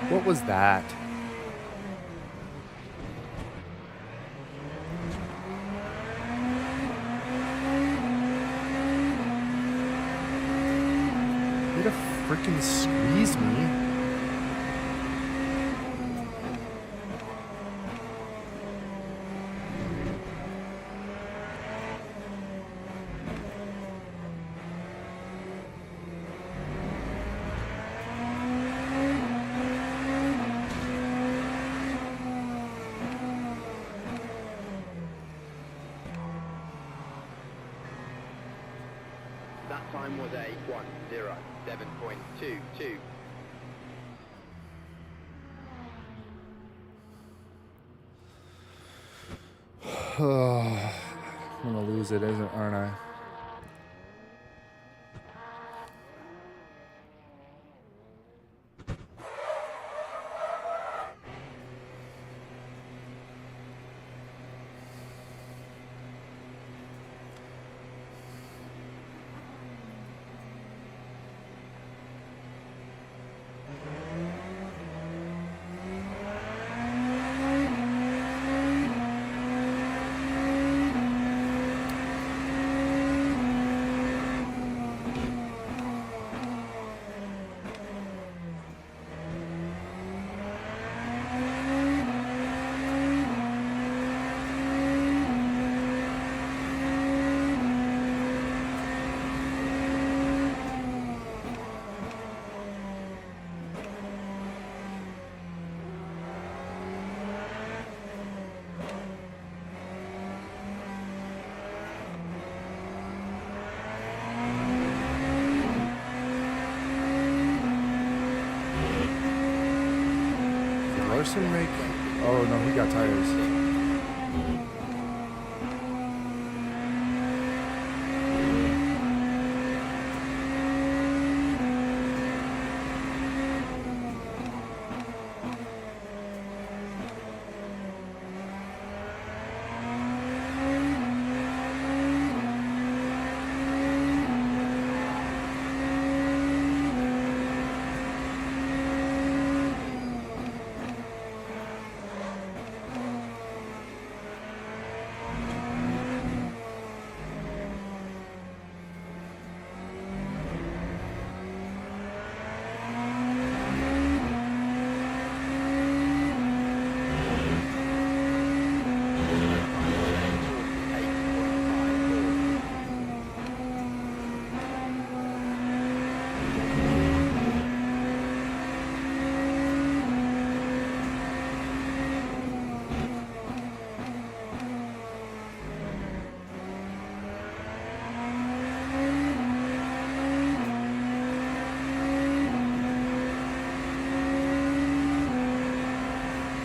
What was that? Way to freaking squeeze me. That time was a 1:07.22. I'm gonna lose it, aren't I? Larson make? Oh no, he got tires.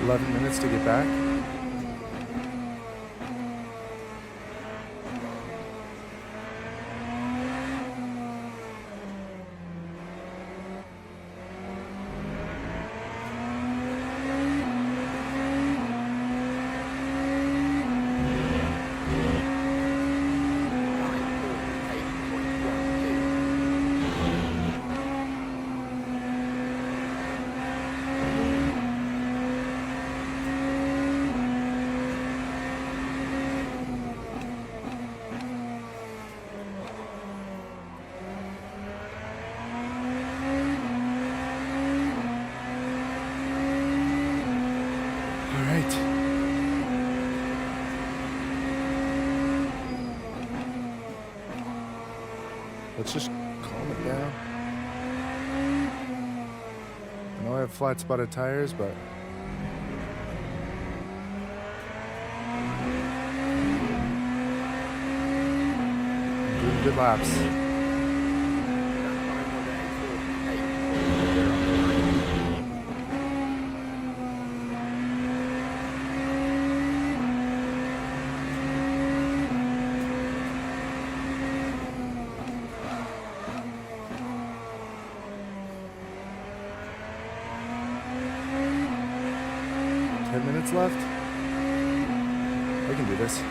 11 minutes to get back. All right. Let's just calm it down. I know I have flat spotted tires, but I'm doing good laps. Minutes left. I can do this.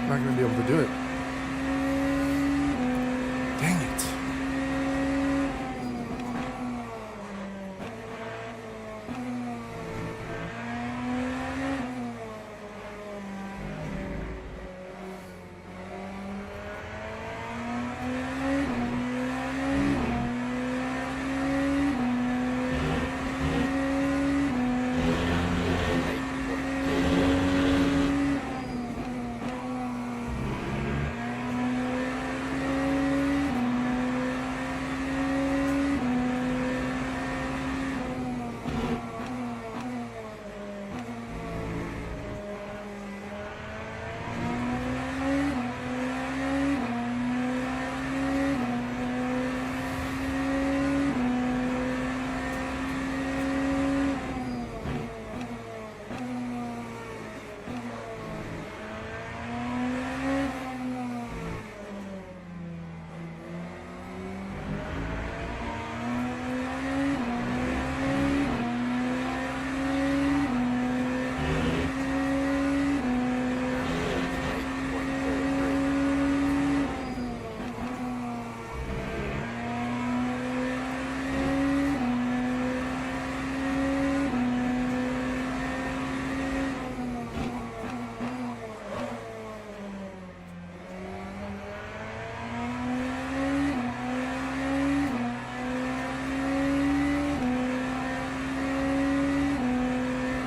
I'm not going to be able to do it. Dang it.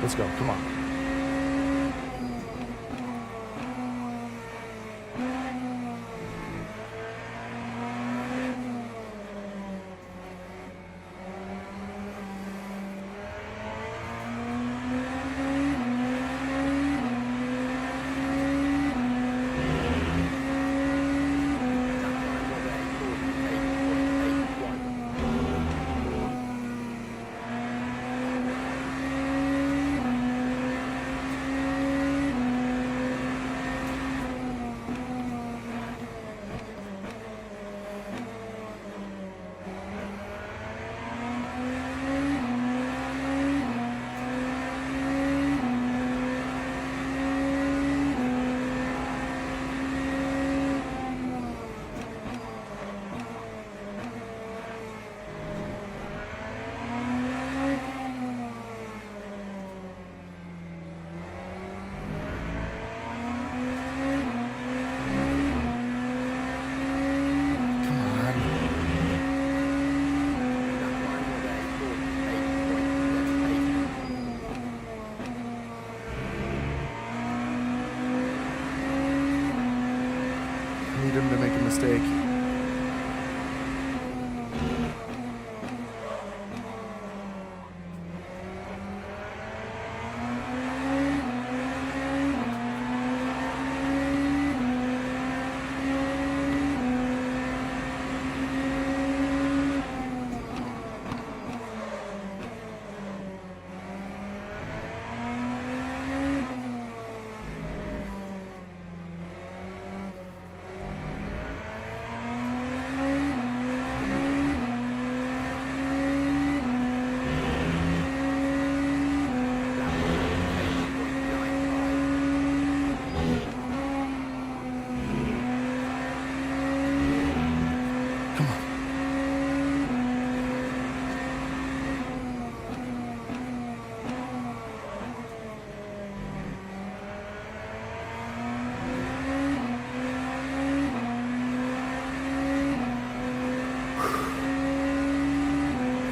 Let's go. Come on. Need him to make a mistake.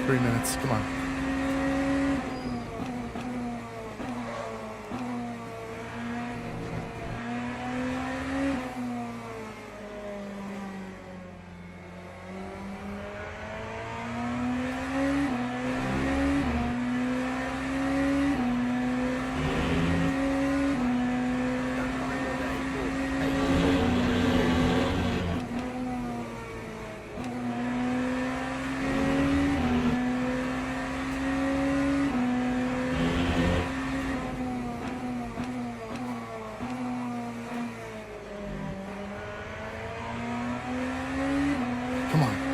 Three minutes. Come on. Come on.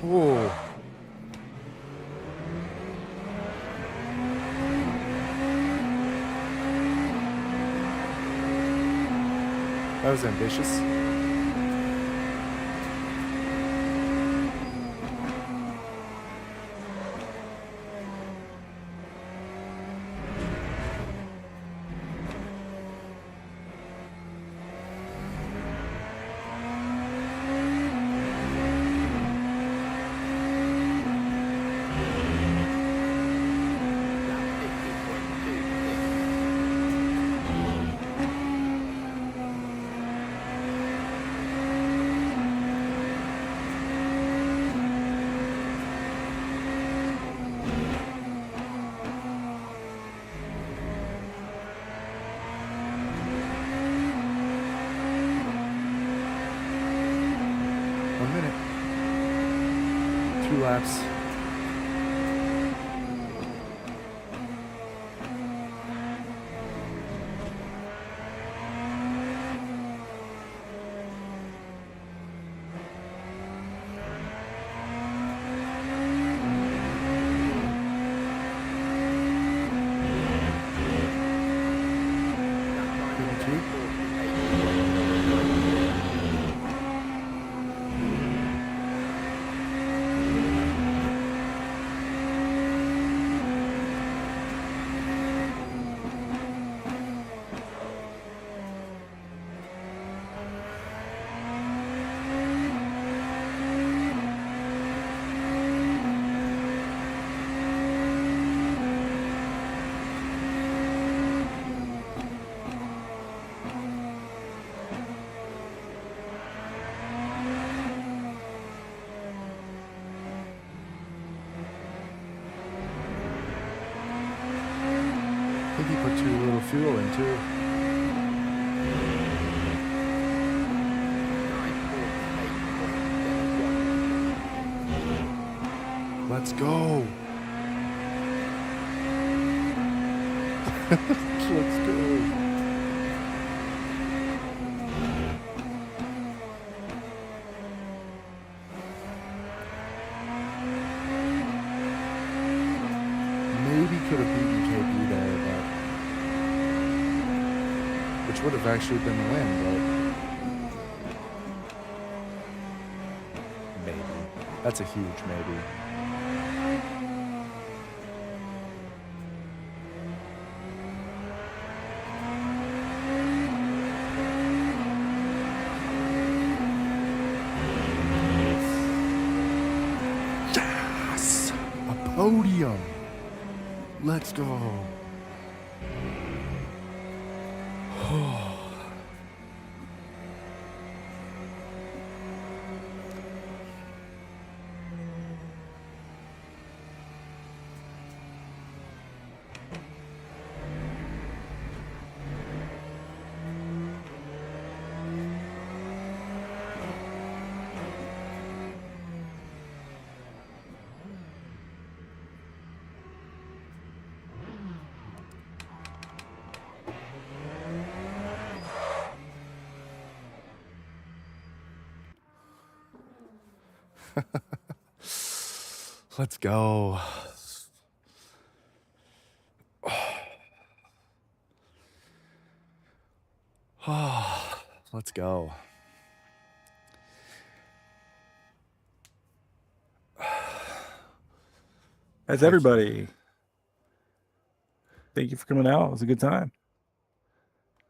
Whoa. That was ambitious. Laps. too. I think he put too little fuel in too. Let's go. Let's go. Maybe could have beaten KP there, but which would have actually been the win, but maybe. That's a huge maybe. Yes! A podium! Let's go. Let's go. Let's go. That's everybody. Thank you for coming out. It was a good time.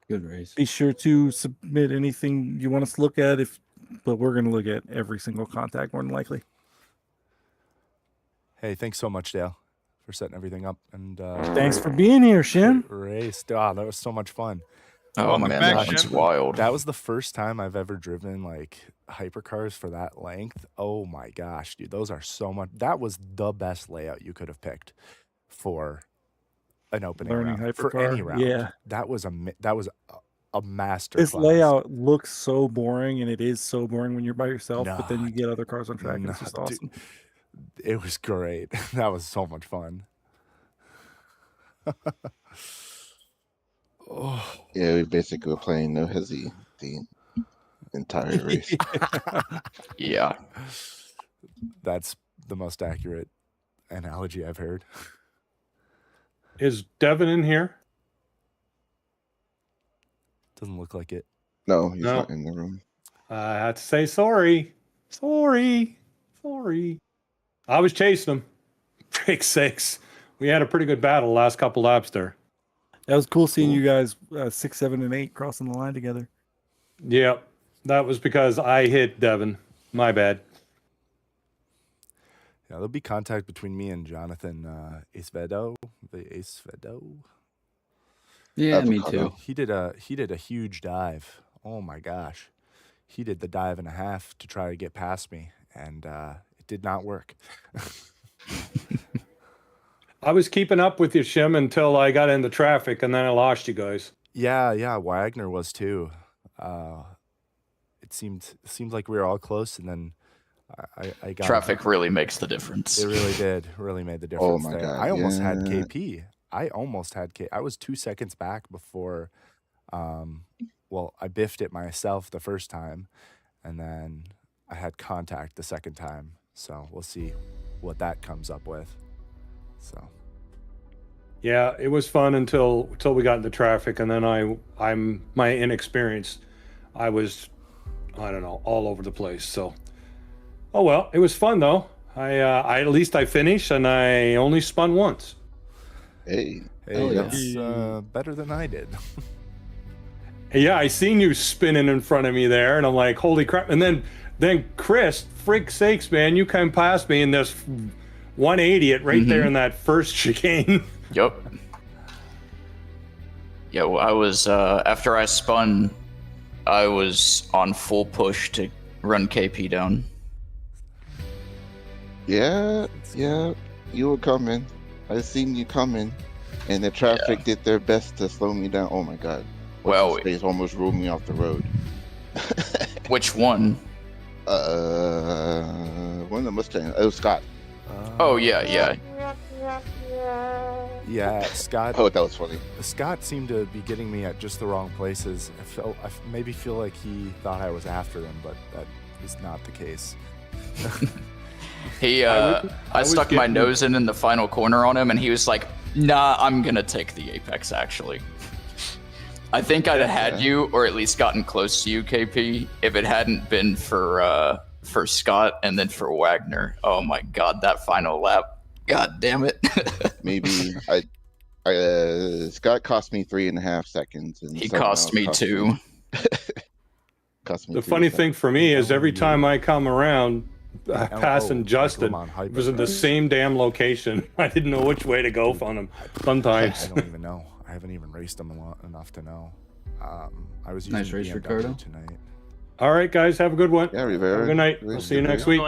Good race. Be sure to submit anything you want us to look at, but we're going to look at every single contact more than likely. Hey, thanks so much, Dale, for setting everything up. And Thanks for being here, Shin. race. Ah, that was so much fun. Oh Welcome man, back, that one's Jim. wild. That was the first time I've ever driven like hypercars for that length. Oh my gosh, dude, those are so much. That was the best layout you could have picked for an opening Learning round, for any hypercar, round. yeah. that was a master. This class. layout looks so boring, and it is so boring when you're by yourself, but then Nah, you get other cars on track, and it's nah, just dude. awesome. It was great. That was so much fun. Oh, Yeah, we basically were playing no hezzy the entire race. Yeah. that's the most accurate analogy I've heard. Is Devin in here? Doesn't look like it. No, he's No. not in the room. I had to say sorry. Sorry. I was chasing him. Break 6. We had a pretty good battle last couple laps there. That was cool seeing you guys 6, 7, and 8 crossing the line together. Yep. That was because I hit Devin. My bad. Yeah, there'll be contact between me and Jonathan Acevedo. Yeah, me Avocado. too. He did a huge dive. Oh my gosh. He did the dive and a half to try to get past me, and it did not work. I was keeping up with you, Shim, until I got into traffic, and then I lost you guys. Yeah, Wagner was too. It seemed like we were all close, and then I got Traffic really makes the difference. It really did. Really made the difference. Oh my there. God, I almost had yeah. KP. I was 2 seconds back before. Well, I biffed it myself the first time, and then I had contact the second time. So we'll see what that comes up with. So Yeah, it was fun until we got into traffic, and then I'm my inexperience. I was, I don't know, all over the place. So, oh well, it was fun though. I at least I finished, and I only spun once. Hey, Hey, yeah. that's better than I did. Yeah, I seen you spinning in front of me there, and I'm like, holy crap! And then Chris, freak sakes, man, you come past me in this 180 it right there in that first chicane. Yep. Yeah, well, I was after I spun, I was on full push to run KP down. yeah, you were coming. I seen you coming, and the traffic did their best to slow me down. Oh my god! Well, Space almost ruled me off the road. which one? One of the Mustangs. Oh, Scott. Oh yeah. Yeah, Scott. Oh, that was funny. Scott seemed to be getting me at just the wrong places. I maybe feel like he thought I was after him, but that is not the case. He, I I was stuck my getting- nose in the final corner on him, and he was like, "Nah, I'm gonna take the apex." Actually, I think I'd have had you, or at least gotten close to you, KP, if it hadn't been for Scott and then for Wagner. Oh my God, that final lap! God damn it! Maybe Scott cost me 3.5 seconds, and He someone cost else me too. Cost me The 3 funny seconds. thing for me is every LMU. time I come around, LMU, passing like Justin, Lemon it was in the Hypercar. same damn location. I didn't know which way to go on him I sometimes. don't even know. I haven't even raced him enough to know. I was using Nice race, BMW Ricardo. tonight. All right, guys, have a good one. Yeah, Rivera. Have a good night. Rivera. We'll see you next week.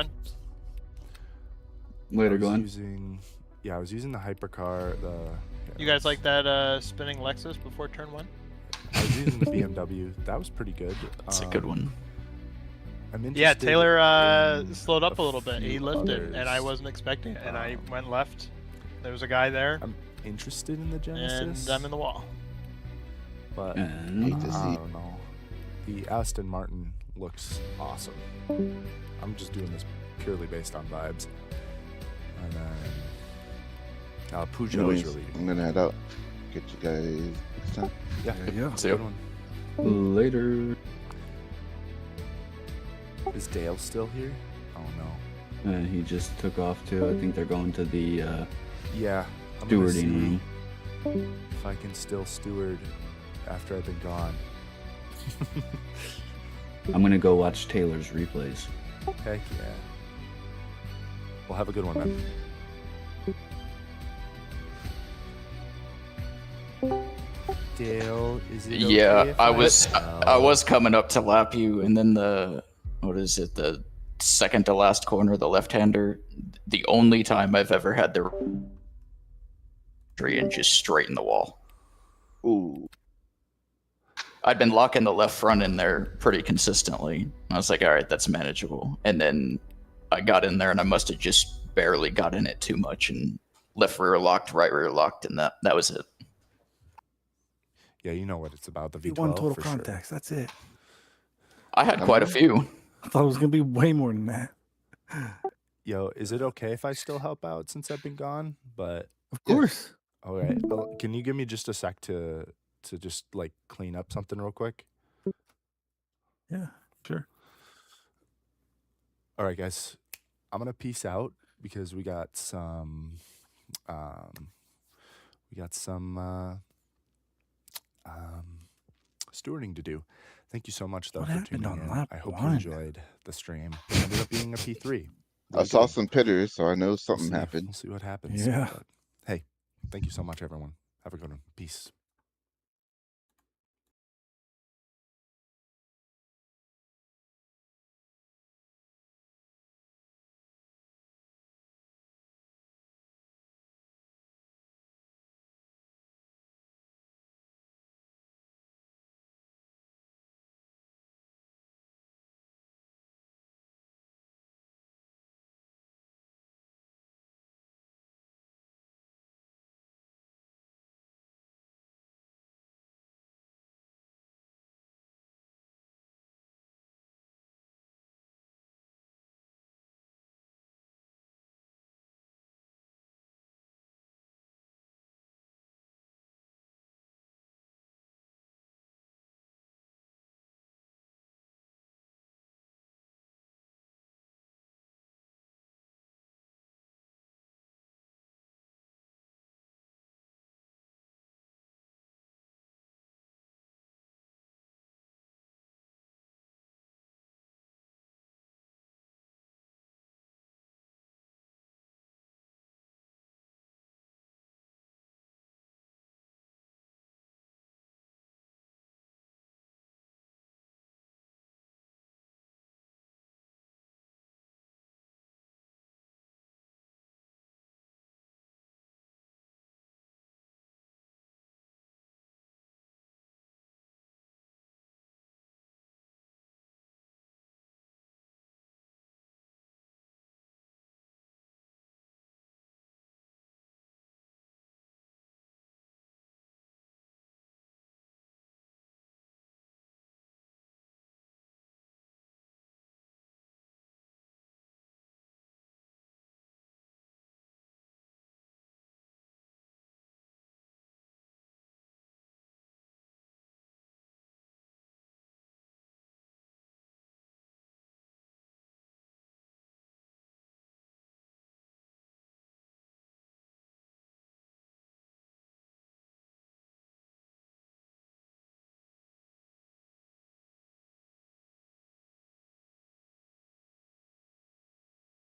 Later, I was Glenn. I was using the hypercar. You guys like that spinning Lexus before turn 1? I was using the BMW. That was pretty good. That's a good one. I'm Yeah, interested Taylor in slowed up a little bit. few He lifted, and I others. wasn't expecting it. And I Um, went left. There was a guy there, I'm interested in the Genesis. and I'm in the wall. But And Hate to see. I don't know. The Aston Martin looks awesome. I'm just doing this purely based on vibes. And then Peugeot is Anyways, really I'm gonna head out. Get you guys next time. yeah. See ya. Good one. later. Is Dale still here? Oh no. He just took off too. I think they're going to the Yeah. I'm gonna stewarding see room. if I can still steward after I've been gone. I'm gonna go watch Taylor's replays. Heck yeah. Well, have a good one, man. Dale, is it okay Yeah, if I was was coming up to lap you, and then the second to last corner, the left-hander. The only time I've ever had the and just straight in the wall. Ooh, I'd been locking the left front in there pretty consistently. I was like, all right, that's manageable. And then I got in there, and I must have just barely got in it too much, and left rear locked, right rear locked, and that was it. Yeah, you know what it's about. The V12 One total for sure. contacts. That's it. I had quite a few. I thought it was gonna be way more than that. Yo, is it okay if I still help out since I've been gone? But Of course. all right, can you give me just a sec to just like clean up something real quick? Yeah, sure. All right, guys, I'm gonna peace out because we got some stewarding to do. Thank you so much though What for happened tuning on in. lap I hope you one? enjoyed the stream. It ended up being a P3. I saw some pitters, so I know something happened. We'll see what happens. Yeah. But, hey, thank you so much, everyone. Have a good one. Peace.